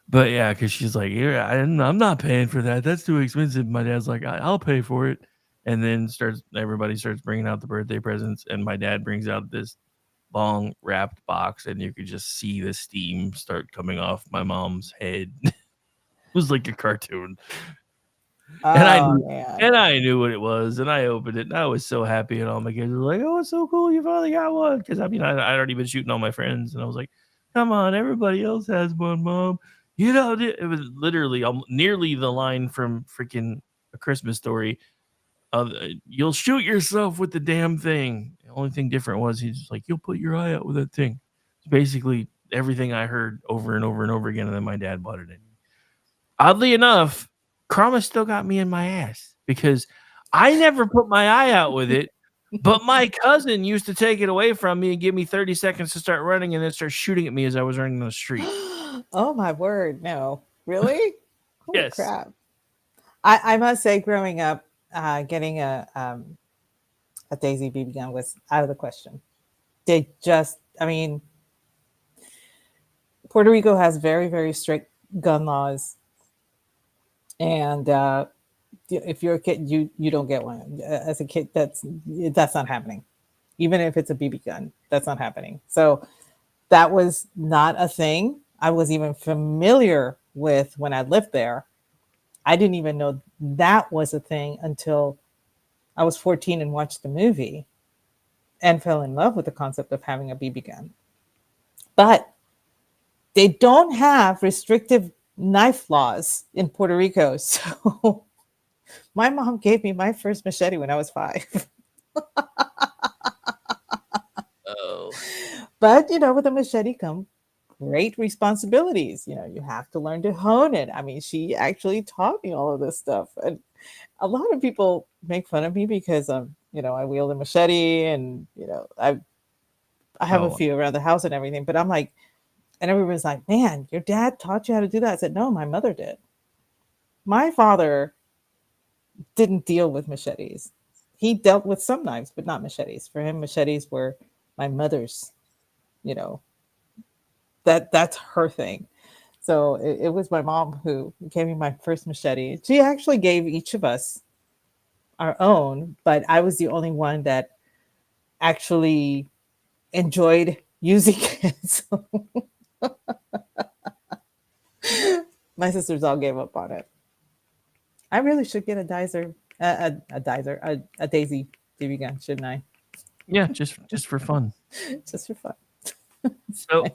But yeah, because she's like, yeah, I'm not paying for that. That's too expensive. My dad's like, I'll pay for it. And then everybody starts bringing out the birthday presents. And my dad brings out this long wrapped box. And you could just see the steam start coming off my mom's head. It was like a cartoon. And I knew what it was. And I opened it. And I was so happy. And all my kids were like, oh, it's so cool. You finally got one. Because I'd already been shooting all my friends. And I was like, come on, everybody else has one, Mom. It was literally nearly the line from freaking A Christmas Story. You'll shoot yourself with the damn thing. The only thing different was he's just like, you'll put your eye out with that thing. It's basically everything I heard over and over and over again. And then my dad bought it in. Oddly enough, Karma still got me in my ass because I never put my eye out with it. But my cousin used to take it away from me and give me 30 seconds to start running and then start shooting at me as I was running down the street. Oh, my word. No. Really? Holy Yes. crap. I must say, growing up, getting a Daisy BB gun was out of the question. They just, I mean, Puerto Rico has very, very strict gun laws, and if you're a kid, you don't get one. As a kid, that's not happening. Even if it's a BB gun, that's not happening. So that was not a thing I was even familiar with when I lived there. I didn't even know that was a thing until I was 14 and watched the movie and fell in love with the concept of having a BB gun. But they don't have restrictive knife laws in Puerto Rico. So my mom gave me my first machete when I was 5. Oh. But, with a machete come great responsibilities. You have to learn to hone it. I mean, she actually taught me all of this stuff. And a lot of people make fun of me because I wield a machete and, I have a few around the house and everything. But I'm like, and everyone's like, man, your dad taught you how to do that. I said, no, my mother did. My father didn't deal with machetes. He dealt with some knives, but not machetes. For him, machetes were my mother's, that's her thing. So it was my mom who gave me my first machete. She actually gave each of us our own, but I was the only one that actually enjoyed using it. So my sisters all gave up on it. I really should get a Daisy BB gun, shouldn't I? Yeah, just for fun. Just for fun. So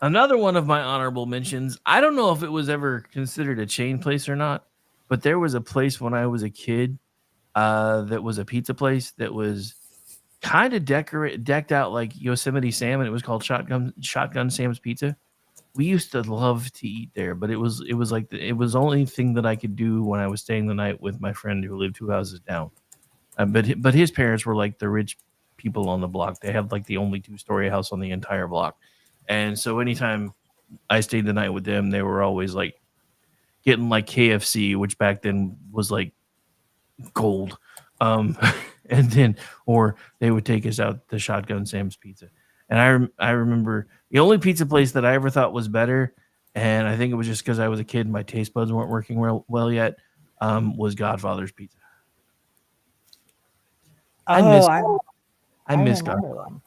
another one of my honorable mentions. I don't know if it was ever considered a chain place or not, but there was a place when I was a kid that was a pizza place that was kind of decked out like Yosemite Sam, and it was called Shotgun Sam's Pizza. We used to love to eat there, but it was like it was the only thing that I could do when I was staying the night with my friend who lived 2 houses down. But his parents were like the rich people on the block. They had like the only 2-story house on the entire block, and so anytime I stayed the night with them, they were always like getting like KFC, which back then was like gold. And then, or they would take us out to Shotgun Sam's Pizza. And I remember the only pizza place that I ever thought was better, and I think it was just because I was a kid and my taste buds weren't working well yet, was Godfather's Pizza. I miss Godfather.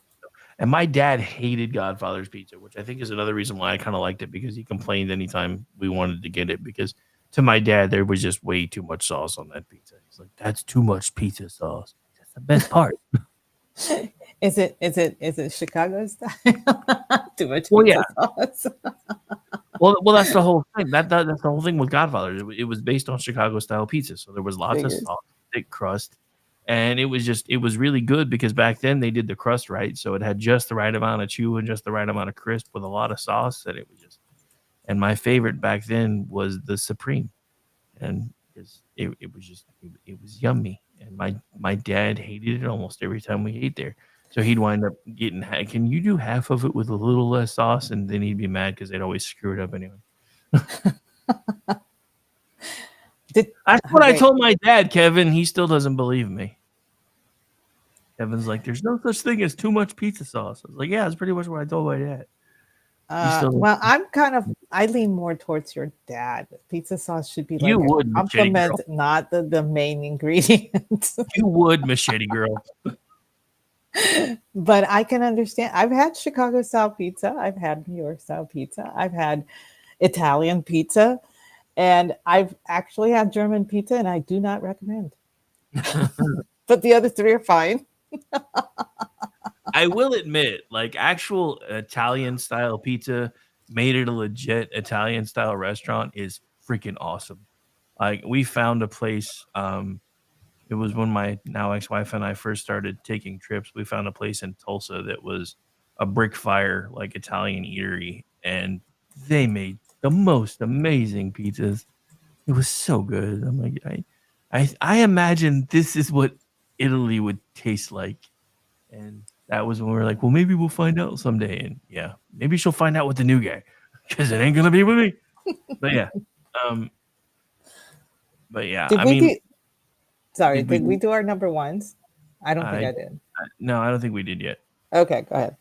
And my dad hated Godfather's Pizza, which I think is another reason why I kind of liked it, because he complained anytime we wanted to get it, because to my dad, there was just way too much sauce on that pizza. He's like, that's too much pizza sauce. That's the best part. Is it Chicago style? Too much pizza sauce. well, that's the whole thing. That's the whole thing with Godfather. It was based on Chicago style pizza, so there was lots of sauce, thick crust, and it was really good because back then they did the crust right, so it had just the right amount of chew and just the right amount of crisp with a lot of sauce, and it was just. And my favorite back then was the Supreme, and it was yummy. And my dad hated it almost every time we ate there. So he'd wind up getting, can you do half of it with a little less sauce? And then he'd be mad because they'd always screw it up anyway. That's what I told my dad, Kevin. He still doesn't believe me. Kevin's like, there's no such thing as too much pizza sauce. I was like, yeah, that's pretty much what I told my dad. Well, I lean more towards your dad. Pizza sauce should be like a compliment, not the main ingredient. You would, Machete Girl. But I can understand. I've had Chicago style pizza. I've had New York style pizza. I've had Italian pizza. And I've actually had German pizza, and I do not recommend. But the other 3 are fine. I will admit, like actual Italian style pizza made at a legit Italian style restaurant is freaking awesome. Like we found a place. It was when my now ex-wife and I first started taking trips. We found a place in Tulsa that was a brick fire, like Italian eatery, and they made the most amazing pizzas. It was so good. I'm like, I imagine this is what Italy would taste like. And that was when we were like, well, maybe we'll find out someday. And yeah, maybe she'll find out with the new guy because it ain't going to be with me. But yeah. But yeah, Did I we mean, do? Sorry, did we? did we do our number ones? I don't think I I did. no, I don't think we did yet. Okay, go ahead.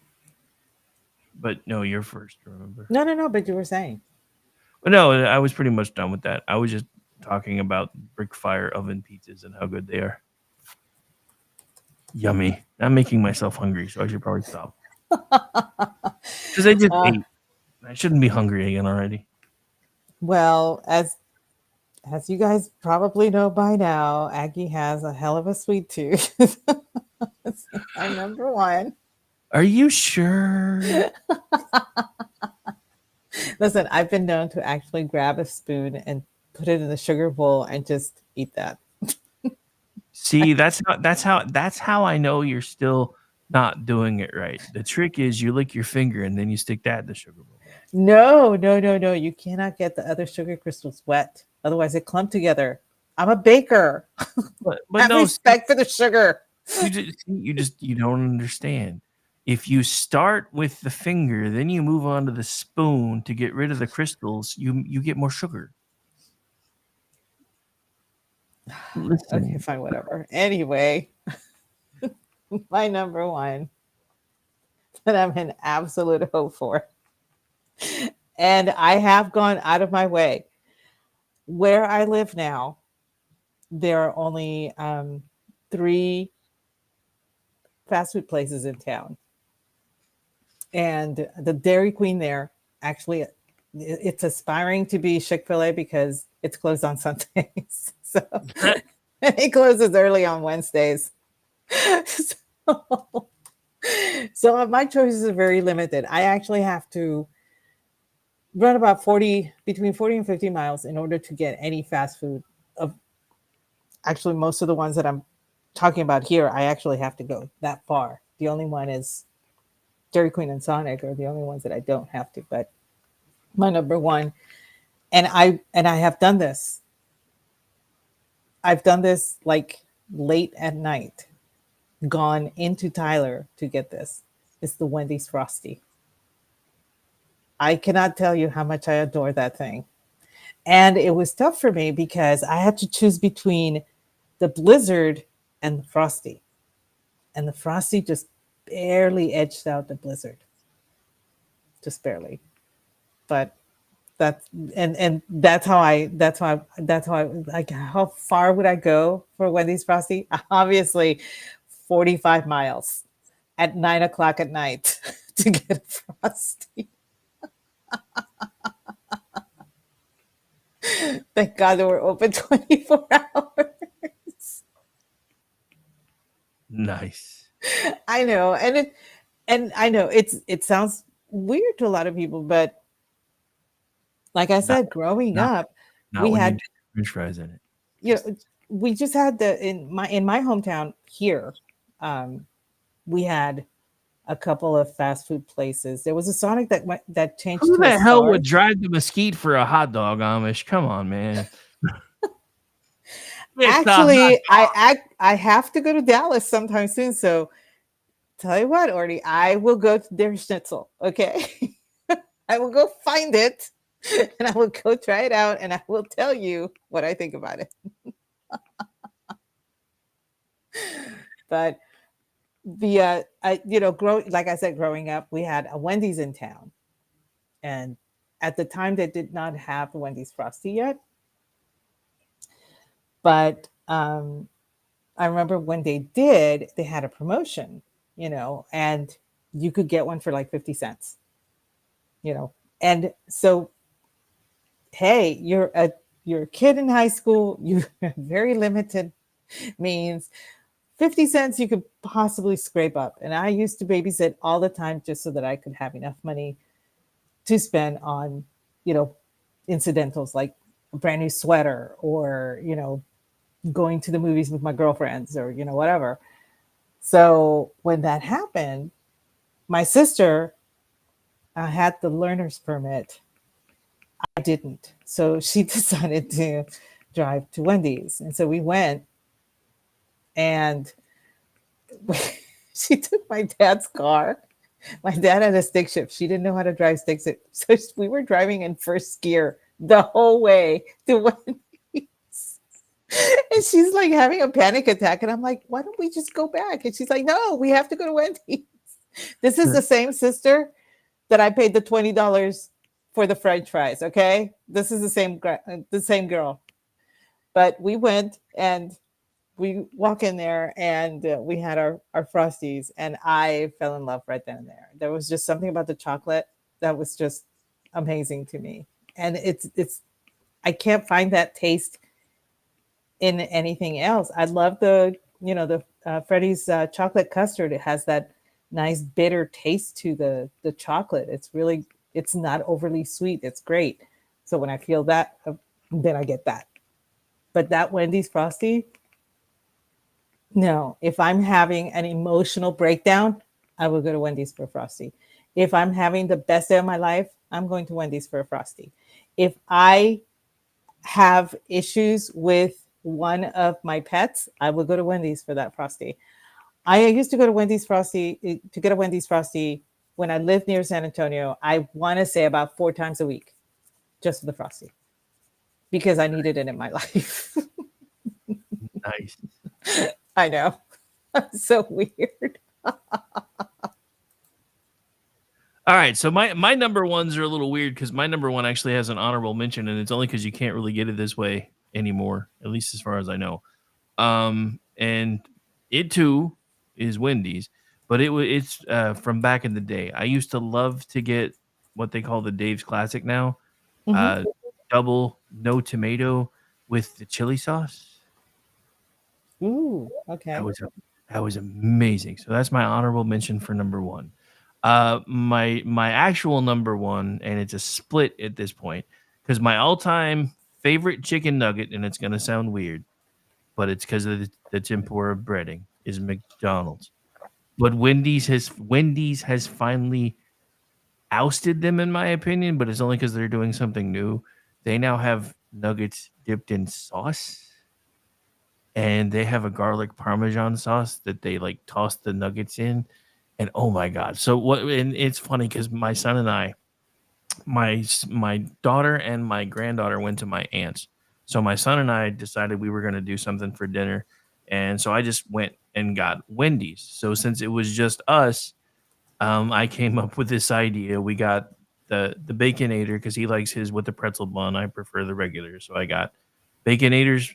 But no, you're first. Remember? No. But you were saying. But no, I was pretty much done with that. I was just talking about brick fire oven pizzas and how good they are. Yummy. I'm making myself hungry, so I should probably stop. Because I just ate. I shouldn't be hungry again already. Well, as you guys probably know by now, Aggie has a hell of a sweet tooth. I'm number one. Are you sure? Listen, I've been known to actually grab a spoon and put it in the sugar bowl and just eat that. See, that's how I know you're still not doing it right. The trick is you lick your finger and then you stick that in the sugar bowl. No. You cannot get the other sugar crystals wet. Otherwise, they clump together. I'm a baker. But Have no, respect for the sugar. You don't understand. If you start with the finger, then you move on to the spoon to get rid of the crystals, you get more sugar. Listen. Okay, fine, whatever. Anyway, my number one that I'm in absolute hope for. And I have gone out of my way. Where I live now, there are only 3 fast food places in town. And the Dairy Queen there, actually, it's aspiring to be Chick-fil-A because it's closed on Sundays. So it closes early on Wednesdays. So my choices are very limited. I actually have to run about between 40 and 50 miles in order to get any fast food. Actually, most of the ones that I'm talking about here, I actually have to go that far. The only one is Dairy Queen and Sonic are the only ones that I don't have to. But my number one, and I have done this. I've done this like late at night, gone into Tyler to get this. It's the Wendy's Frosty. I cannot tell you how much I adore that thing. And it was tough for me because I had to choose between the Blizzard and the Frosty. And the Frosty just barely edged out the Blizzard. Just barely. But that's like, how far would I go for Wendy's Frosty? Obviously 45 miles at 9:00 at night to get a Frosty. Thank God they were open 24 hours. Nice. I know. And I know it sounds weird to a lot of people, but like I said, growing up, we had French fries in it. You know, we just had in my hometown here, we had a couple of fast food places. There was a Sonic that changed. Who to the a hell Star. would drive to Mesquite for a hot dog, Amish? Come on, man. Actually, I have to go to Dallas sometime soon. So tell you what, Orty, I will go to their schnitzel. Okay. I will go find it and I will go try it out and I will tell you what I think about it. But the like I said, growing up, we had a Wendy's in town. And at the time they did not have the Wendy's Frosty yet. But I remember when they did, they had a promotion, and you could get one for like 50 cents, And so, hey, you're a kid in high school, you have very limited means. 50 cents you could possibly scrape up. And I used to babysit all the time just so that I could have enough money to spend on, incidentals like a brand new sweater or, going to the movies with my girlfriends or, whatever. So when that happened, my sister had the learner's permit. I didn't. So she decided to drive to Wendy's. And so we went and she took my dad's car. My dad had a stick shift. She didn't know how to drive stick shift. So we were driving in first gear the whole way to Wendy's. And she's like having a panic attack. And I'm like, why don't we just go back? And she's like, no, we have to go to Wendy's. This is the same sister that I paid the $20 for the French fries. Okay. This is the same girl. But we went and we walk in there and we had our Frosties, and I fell in love right then and there. There was just something about the chocolate that was just amazing to me. And it's I can't find that taste in anything else. I love the Freddy's chocolate custard. It has that nice bitter taste to the chocolate. It's not overly sweet. It's great. So when I feel that, then I get that. But that Wendy's Frosty, no. If I'm having an emotional breakdown, I will go to Wendy's for a Frosty. If I'm having the best day of my life, I'm going to Wendy's for a Frosty. If I have issues with one of my pets, I will go to Wendy's for that Frosty. I used to go to Wendy's Frosty to get a Wendy's Frosty when I lived near San Antonio. I want to say about 4 times a week just for the Frosty because I needed it in my life. Nice. I know. I'm so weird. All right, so my number ones are a little weird because my number one actually has an honorable mention, and it's only because you can't really get it this way anymore, at least as far as I know. And it too is Wendy's, but it's from back in the day. I used to love to get what they call the Dave's Classic now, double no tomato with the chili sauce. Ooh, okay. That was amazing. So that's my honorable mention for number one. My actual number one, and it's a split at this point, because my all-time favorite chicken nugget, and it's gonna sound weird, but it's because of the tempura breading, is McDonald's. But Wendy's has finally ousted them, in my opinion, but it's only because they're doing something new. They now have nuggets dipped in sauce. And they have a garlic parmesan sauce that they like toss the nuggets in. And oh my God. So what, and it's funny because my son and I, my daughter and my granddaughter went to my aunt's. So my son and I decided we were going to do something for dinner. And so I just went and got Wendy's. So since it was just us, I came up with this idea. We got the Baconator because he likes his with the pretzel bun. I prefer the regular. So I got Baconators,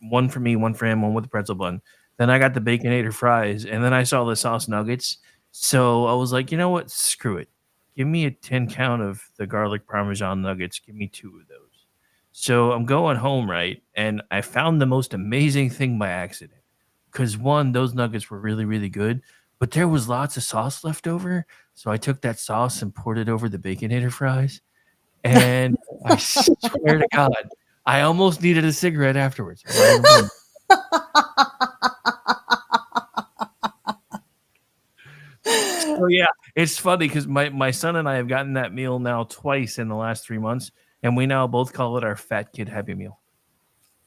one for me, one for him, one with the pretzel bun. Then I got the Baconator fries, and then I saw the sauce nuggets. So I was like, you know what? Screw it. Give me a 10 count of the garlic parmesan nuggets. Give me 2 of those. So I'm going home, right? And I found the most amazing thing by accident. Because one, those nuggets were really, really good, but there was lots of sauce left over. So I took that sauce and poured it over the Baconator fries. And I swear to God, I almost needed a cigarette afterwards. So yeah, it's funny because my son and I have gotten that meal now twice in the last 3 months, and we now both call it our fat kid Happy Meal.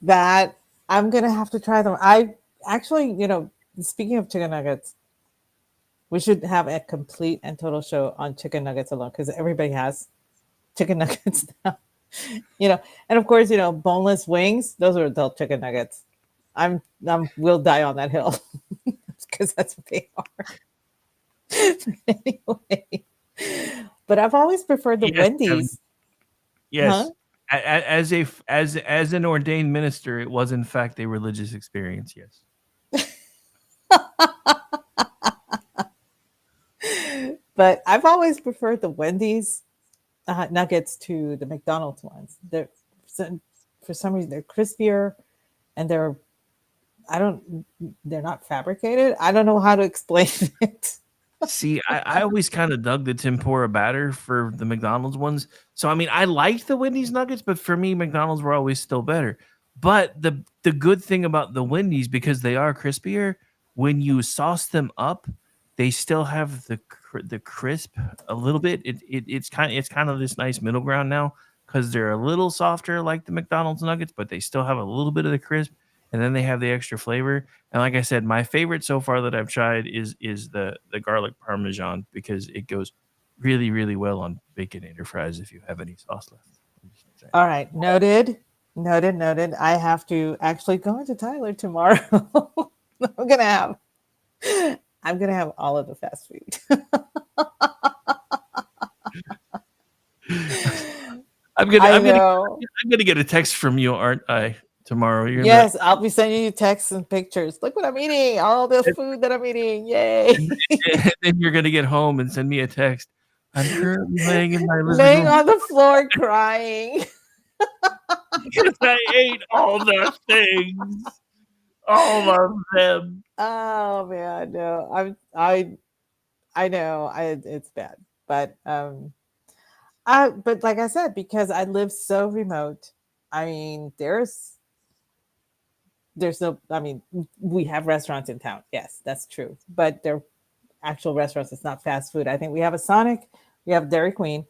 That I'm gonna have to try them. I actually, speaking of chicken nuggets, we should have a complete and total show on chicken nuggets alone because everybody has chicken nuggets now. And of course, boneless wings, those are adult chicken nuggets. We'll die on that hill because that's what they are. Anyway, but I've always preferred the Wendy's. Yes. Huh? As an ordained minister, it was in fact a religious experience. Yes. But I've always preferred the Wendy's nuggets to the McDonald's ones. For some reason they're crispier, and they're not fabricated. I don't know how to explain it. See, I always kind of dug the tempura batter for the McDonald's ones. So I mean, I liked the Wendy's nuggets, but for me, McDonald's were always still better. But the good thing about the Wendy's, because they are crispier, when you sauce them up, they still have the crisp a little bit. It's kind of this nice middle ground now because they're a little softer like the McDonald's nuggets, but they still have a little bit of the crisp, and then they have the extra flavor. And like I said, my favorite so far that I've tried is the garlic parmesan because it goes really, really well on Baconator fries if you have any sauce left. All right, noted. Noted. I have to actually go into Tyler tomorrow. I'm gonna have all of the fast food. I'm gonna get a text from you, aren't I, tomorrow? You're gonna be like, Yes, I'll be sending you texts and pictures. Look what I'm eating. All the food that I'm eating. Yay. and then you're gonna get home and send me a text. I'm currently laying in my living Laying room on the floor crying. because I ate all the things, all of them. Oh man, no. I know. It's bad. But but like I said, because I live so remote, I mean, there's no, I mean, we have restaurants in town. Yes, that's true. But they're actual restaurants. It's not fast food. I think we have a Sonic, we have Dairy Queen.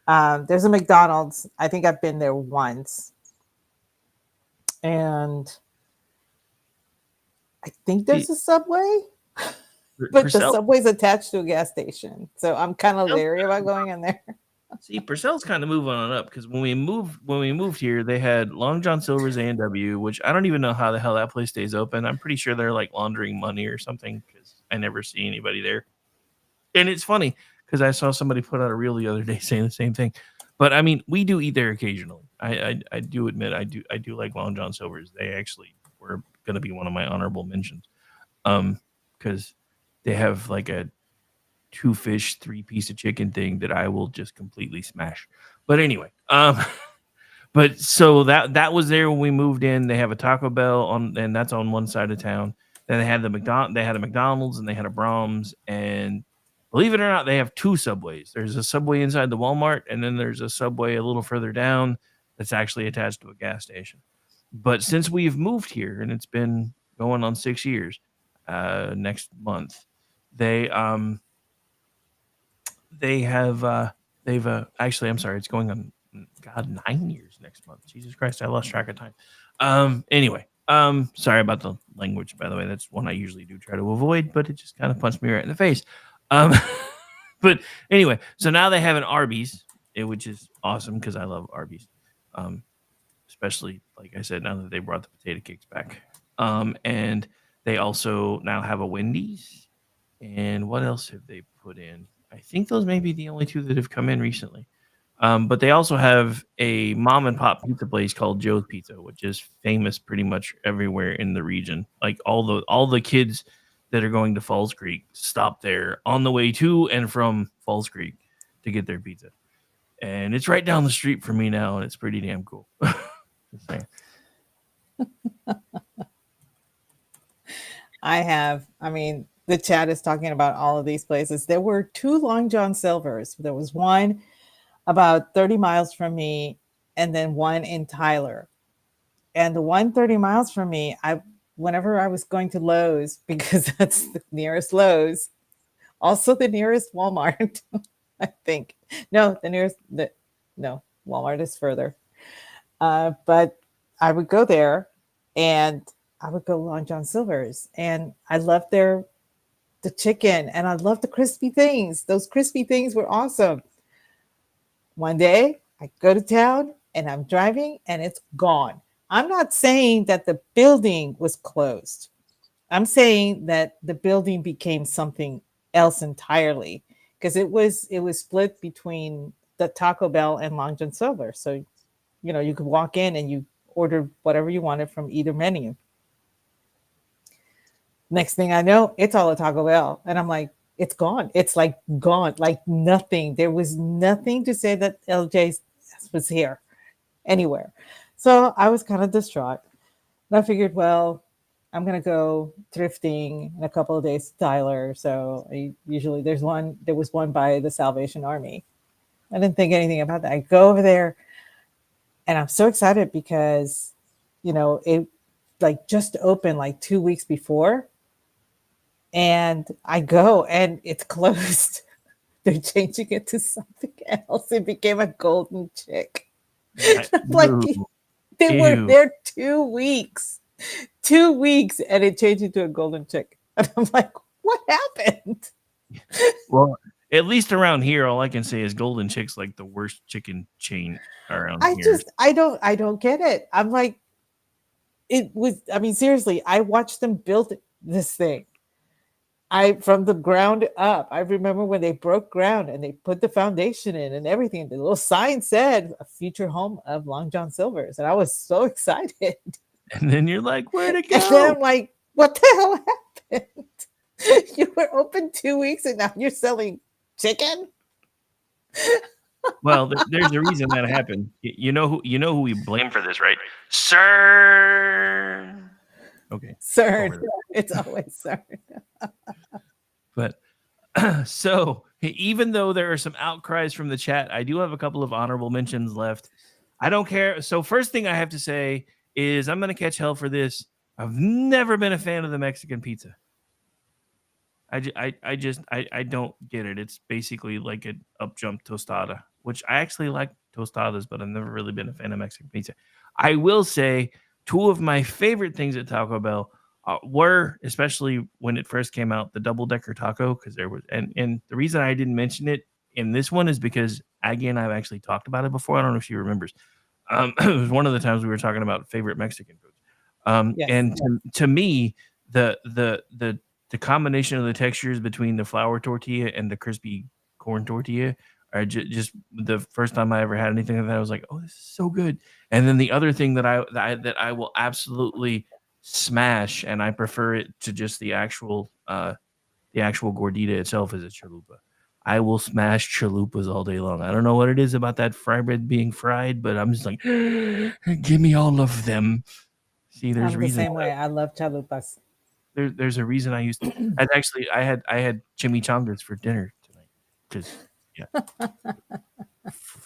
There's a McDonald's. I think I've been there once. And I think there's a Subway, but the Subway's attached to a gas station. So I'm kind of leery about going in there. See, Purcell's kind of moving on up because when we moved here, they had Long John Silver's A&W, which I don't even know how the hell that place stays open. I'm pretty sure they're like laundering money or something because I never see anybody there. And it's funny because I saw somebody put out a reel the other day saying the same thing. But I mean, we do eat there occasionally. I do admit I do like Long John Silver's. They actually were going to be one of my honorable mentions, because they have like a 2 fish, 3 piece of chicken thing that I will just completely smash. But anyway, but so that was there when we moved in. They have a Taco Bell and that's on one side of town. Then they had a McDonald's and they had a Brahms, and believe it or not, they have 2 Subways. There's a Subway inside the Walmart, and then there's a Subway a little further down that's actually attached to a gas station. But since we've moved here, and it's been going on 6 years, next month, they've actually, I'm sorry, it's going on, God, 9 years next month. Jesus Christ, I lost track of time. Anyway, sorry about the language, by the way. That's one I usually do try to avoid, but it just kind of punched me right in the face. But anyway, so now they have an Arby's, which is awesome because I love Arby's. Especially, like I said, now that they brought the potato cakes back. And they also now have a Wendy's. And what else have they put in? I think those may be the only 2 that have come in recently. But they also have a mom and pop pizza place called Joe's Pizza, which is famous pretty much everywhere in the region. Like all the kids that are going to Falls Creek stop there on the way to and from Falls Creek to get their pizza. And it's right down the street from me now, and it's pretty damn cool. Just saying. I mean, the chat is talking about all of these places. There were 2 Long John Silver's. There was one about 30 miles from me, and then one in Tyler. And the one 30 miles from me, whenever I was going to Lowe's, because that's the nearest Lowe's, also the nearest Walmart, I think. No, Walmart is further. But I would go there, and I would go Long John Silver's, and I loved the chicken, and I loved the crispy things. Those crispy things were awesome. One day I go to town and I'm driving and it's gone. I'm not saying that the building was closed. I'm saying that the building became something else entirely, because it was split between the Taco Bell and Long John Silver. So, you could walk in and you order whatever you wanted from either menu. Next thing I know, it's all a Taco Bell. And I'm like, it's gone. It's like gone, like nothing. There was nothing to say that LJ was here anywhere. So I was kind of distraught. And I figured, well, I'm going to go thrifting in a couple of days to Tyler. So there was one by the Salvation Army. I didn't think anything about that. I go over there and I'm so excited because, it like just opened like 2 weeks before. And I go and it's closed. They're changing it to something else. It became a Golden Chick. Like they were there 2 weeks. 2 weeks and it changed into a Golden Chick. And I'm like, what happened? Well, At least around here, all I can say is Golden Chick's like the worst chicken chain around I here. I don't get it. I'm like, it was, I mean, seriously, I watched them build this thing. From the ground up. I remember when they broke ground and they put the foundation in and everything. The little sign said a future home of Long John Silver's. And I was so excited. And then you're like, where'd it go? And then I'm like, what the hell happened? You were open 2 weeks and now you're selling chicken? Well, there's a reason that happened. You know who we blame for this, right? Sir. Okay. CERN. It's always CERN. But so even though there are some outcries from the chat, I do have a couple of honorable mentions left. I don't care. So first thing I have to say is I'm going to catch hell for this. I've never been a fan of the Mexican pizza. I don't get it. It's basically like an up jump tostada, which I actually like tostadas, but I've never really been a fan of Mexican pizza. I will say two of my favorite things at Taco Bell were, especially when it first came out, the double-decker taco, because there was, and the reason I didn't mention it in this one is because Aggie and I have actually talked about it before. I don't know if she remembers. It was one of the times we were talking about favorite Mexican foods. Yes. And to me, the combination of the textures between the flour tortilla and the crispy corn tortilla are just the first time I ever had anything like that. I was like, oh, this is so good. And then the other thing that I will absolutely smash, and I prefer it to just the actual gordita itself, is a chalupa. I will smash chalupas all day long. I don't know what it is about that fry bread being fried, but I'm just like, give me all of them. See, there's I'm the reason. same way. I love chalupas. There's a reason I used to. I had chimichangas for dinner tonight. Because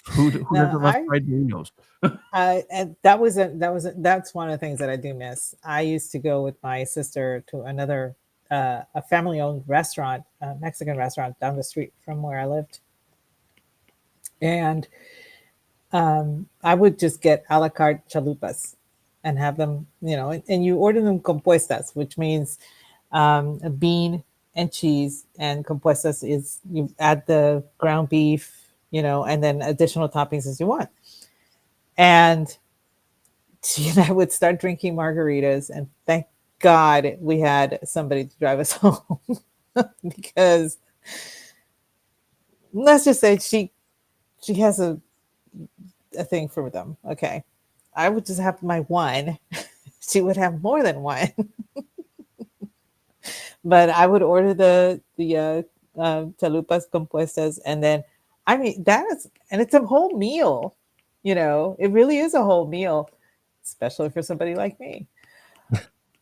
who doesn't love fried burritos? And that's one of the things that I do miss. I used to go with my sister to another a family-owned restaurant, a Mexican restaurant down the street from where I lived, and I would just get a la carte chalupas and have them, and you order them compuestas, which means a bean and cheese, and compuestas is you add the ground beef, and then additional toppings as you want. And she and I would start drinking margaritas, and thank God we had somebody to drive us home because let's just say she has a thing for them. Okay. I would just have my one. She would have more than one. But I would order the chalupas compuestas, and then it's a whole meal. It really is a whole meal, especially for somebody like me.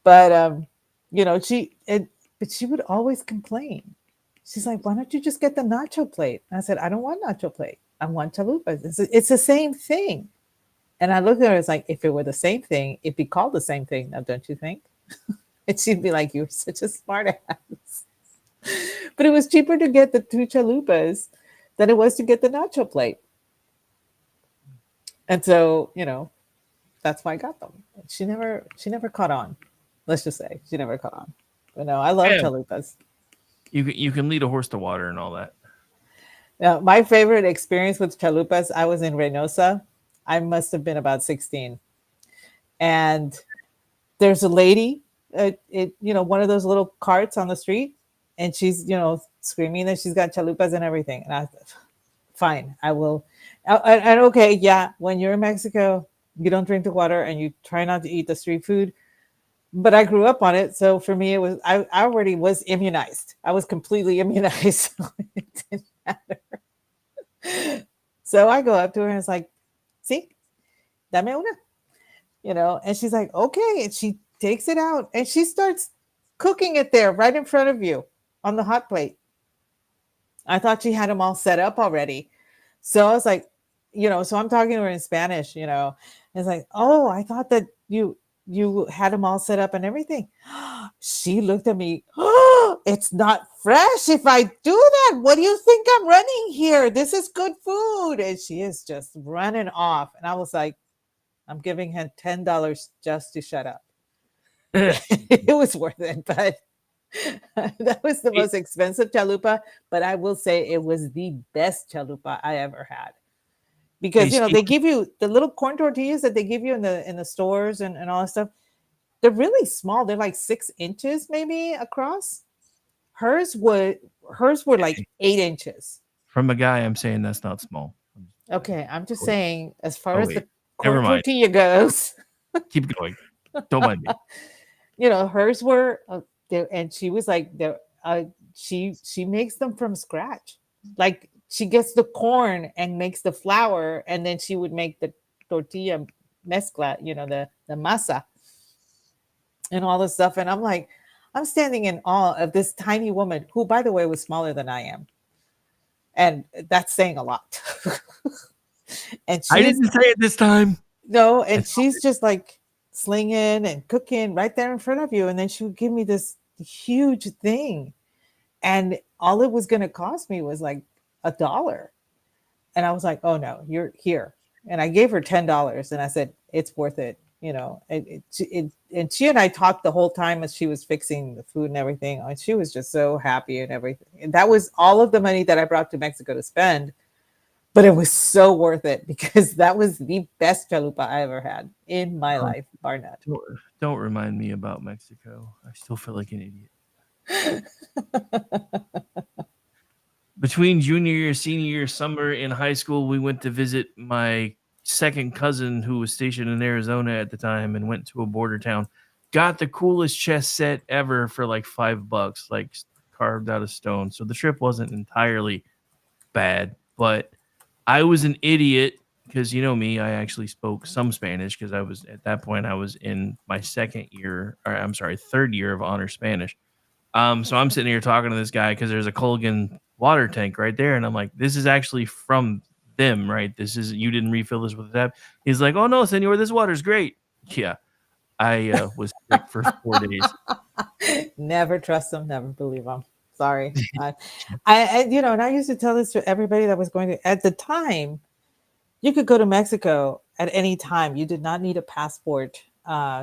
But but she would always complain. She's like, "Why don't you just get the nacho plate?" And I said, "I don't want nacho plate. I want chalupas. It's the same thing." And I looked at her, it's like, if it were the same thing, it'd be called the same thing now, don't you think? And she'd be like, "You're such a smart ass." But it was cheaper to get the two chalupas than it was to get the nacho plate. And so, that's why I got them. She never caught on. Let's just say she never caught on. But no, I love chalupas. You can lead a horse to water and all that. Now, my favorite experience with chalupas, I was in Reynosa. I must have been about 16. And there's a lady, one of those little carts on the street, and she's, screaming that she's got chalupas and everything. And I thought, fine, I will. And okay, yeah, when you're in Mexico, you don't drink the water and you try not to eat the street food. But I grew up on it. So for me, I already was immunized. I was completely immunized. So it didn't matter. So I go up to her and it's like, "Sí, dame una," and she's like, "Okay." And she takes it out and she starts cooking it there right in front of you on the hot plate. I thought she had them all set up already. So I was like, so I'm talking to her in Spanish, it's like, "Oh, I thought that you had them all set up and everything." She looked at me, "Oh, it's not fresh if I do that. What do you think I'm running here? This is good food." And she is just running off. And I was like, I'm giving her $10 just to shut up. It was worth it, but That was the most expensive chalupa, but I will say it was the best chalupa I ever had. Because they give you the little corn tortillas that they give you in the stores and all that stuff. They're really small. They're like 6 inches maybe across. Hers were like 8 inches. From a guy, I'm saying that's not small. Okay, I'm just saying, as far Oh, as wait. the Never corn mind. tortilla goes, Keep going. Don't mind me. hers were, and she was like, she makes them from scratch. Like she gets the corn and makes the flour, and then she would make the tortilla mezcla, the masa and all this stuff. And I'm like, I'm standing in awe of this tiny woman who, by the way, was smaller than I am. And that's saying a lot. And I didn't say it this time. No, and she's just like slinging and cooking right there in front of you. And then she would give me this huge thing. And all it was going to cost me was like $1. And I was like, oh no, you're here. And I gave her $10 and I said, it's worth it. And she and I talked the whole time as she was fixing the food and everything. And she was just so happy and everything. And that was all of the money that I brought to Mexico to spend. But it was so worth it because that was the best chalupa I ever had in my life, bar none. Don't remind me about Mexico. I still feel like an idiot. Between junior year, senior year, summer in high school, we went to visit my second cousin who was stationed in Arizona at the time and went to a border town. Got the coolest chess set ever for like $5, like carved out of stone. So the trip wasn't entirely bad, but I was an idiot because me, I actually spoke some Spanish because I was at that point I was in my third year of honor Spanish. So I'm sitting here talking to this guy because there's a Culligan water tank right there, and I'm like, this is actually from them, right? You didn't refill this with a tap. He's like, oh no, senor, this water's great. Yeah, I was sick for 4 days. Never trust them, never believe them. Sorry. And I used to tell this to everybody that was going to, at the time, you could go to Mexico at any time. You did not need a passport.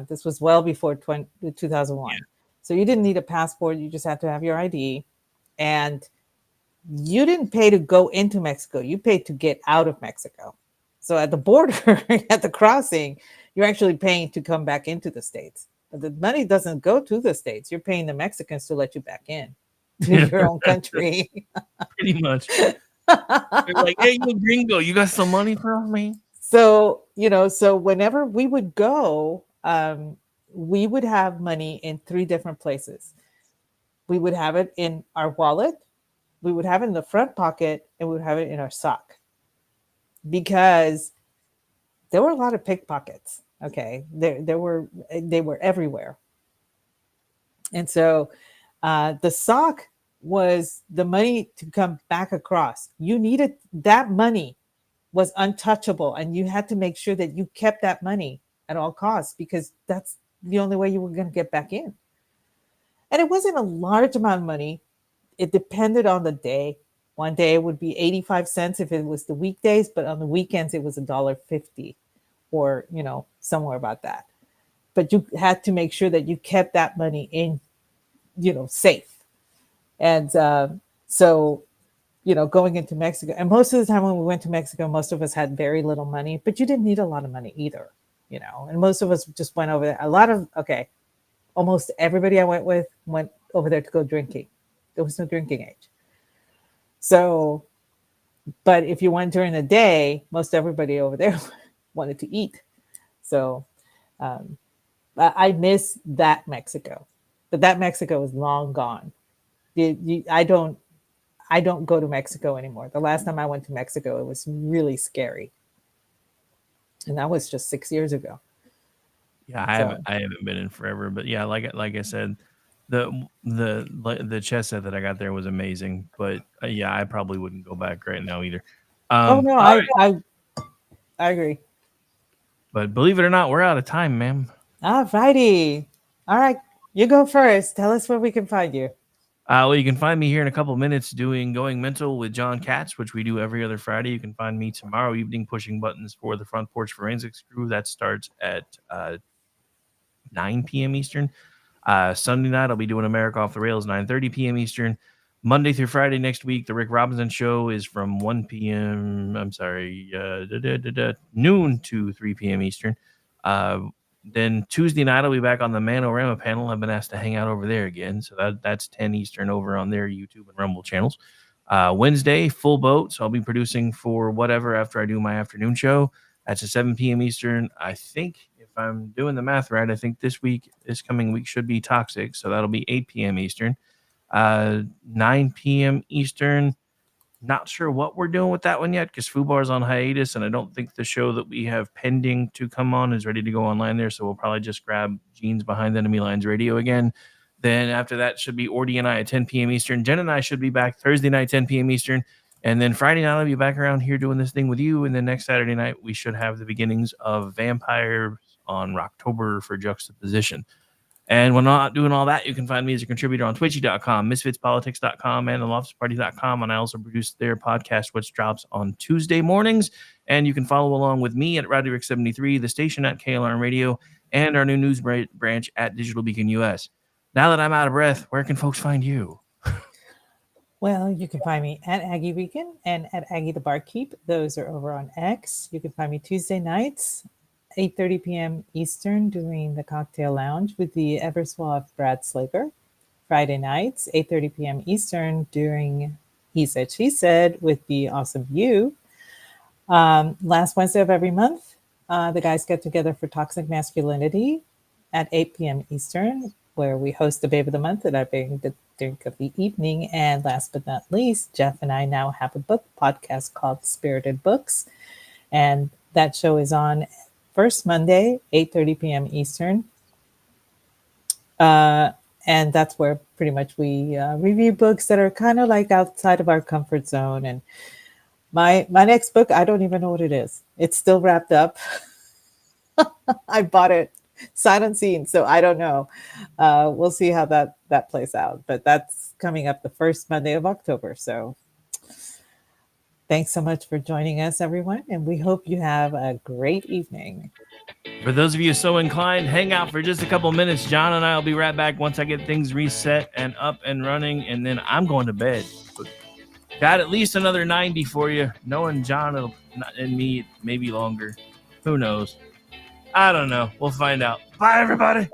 This was well before 2001. Yeah. So you didn't need a passport. You just had to have your ID. And you didn't pay to go into Mexico. You paid to get out of Mexico. So at the border, at the crossing, you're actually paying to come back into the States. But the money doesn't go to the States. You're paying the Mexicans to let you back in to your own country. Pretty much. They're like, hey, you gringo, you got some money for me? So, so whenever we would go, we would have money in 3 different places. We would have it in our wallet, we would have it in the front pocket, and we would have it in our sock. Because there were a lot of pickpockets. Okay. They were everywhere. And so the sock was the money to come back across. You needed that money was untouchable, and you had to make sure that you kept that money at all costs because that's the only way you were going to get back in. And it wasn't a large amount of money. It depended on the day. One day it would be 85 cents if it was the weekdays, but on the weekends it was $1.50 or, somewhere about that. But you had to make sure that you kept that money in, safe. And so, going into Mexico, and most of the time when we went to Mexico, most of us had very little money, but you didn't need a lot of money either, and most of us just went over there. Almost everybody I went with went over there to go drinking. There was no drinking age. So, but if you went during the day, most everybody over there wanted to eat. So I miss that Mexico, but that Mexico is long gone. I don't go to Mexico anymore. The last time I went to Mexico, it was really scary. And that was just 6 years ago. Yeah, I haven't been in forever, but yeah, like I said, the chess set that I got there was amazing, but yeah, I probably wouldn't go back right now either. I agree. But believe it or not, we're out of time, ma'am. All righty. All right, you go first. Tell us where we can find you. Well, you can find me here in a couple minutes doing Going Mental with John Katz, which we do every other Friday. You can find me tomorrow evening pushing buttons for the Front Porch Forensics Crew. That starts at 9 p.m. Eastern. Sunday night, I'll be doing America Off the Rails, 9:30 p.m. Eastern. Monday through Friday next week, the Rick Robinson Show is from 1 p.m. I'm sorry, noon to 3 p.m. Eastern. Then Tuesday night, I'll be back on the Manorama panel. I've been asked to hang out over there again. So that's 10 Eastern over on their YouTube and Rumble channels. Wednesday, Full Boat. So I'll be producing for whatever after I do my afternoon show. That's at 7 p.m. Eastern. I think if I'm doing the math right, I think this coming week should be Toxic. So that'll be 8 p.m. Eastern. 9 p.m. Eastern. Not sure what we're doing with that one yet because Fubar's on hiatus, and I don't think the show that we have pending to come on is ready to go online there. So we'll probably just grab Gene's Behind Enemy Lines Radio again. Then after that should be Ordy and I at 10 p.m. Eastern. Jen and I should be back Thursday night, 10 p.m. Eastern. And then Friday night, I'll be back around here doing this thing with you. And then next Saturday night, we should have the beginnings of Vampires on Rocktober for Juxtaposition. And when not doing all that, you can find me as a contributor on twitchy.com, misfitspolitics.com, and theloftusparty.com. And I also produce their podcast, which drops on Tuesday mornings. And you can follow along with me at RadioRick73, the station at KLRN Radio, and our new news branch at Digital Beacon US. Now that I'm out of breath, where can folks find you? Well, you can find me at Aggie Beacon and at Aggie the Barkeep. Those are over on X. You can find me Tuesday nights, 8:30 p.m. Eastern, doing the Cocktail Lounge with the ever suave Brad Slager. Friday nights, 8:30 p.m. Eastern, during He Said, She Said with the awesome You. Last Wednesday of every month, the guys get together for Toxic Masculinity at 8 p.m. Eastern, where we host the Babe of the Month and I bring the drink of the evening. And last but not least, Jeff and I now have a book podcast called Spirited Books. And that show is on first Monday, 8:30 p.m. Eastern. And that's where pretty much we review books that are kind of like outside of our comfort zone. And my next book, I don't even know what it is. It's still wrapped up. I bought it sight unseen, so I don't know. We'll see how that plays out. But that's coming up the first Monday of October. So thanks so much for joining us, everyone. And we hope you have a great evening. For those of you so inclined, hang out for just a couple minutes. John and I will be right back once I get things reset and up and running, and then I'm going to bed. But got at least another 90 for you. Knowing John and me, maybe longer. Who knows? I don't know. We'll find out. Bye, everybody.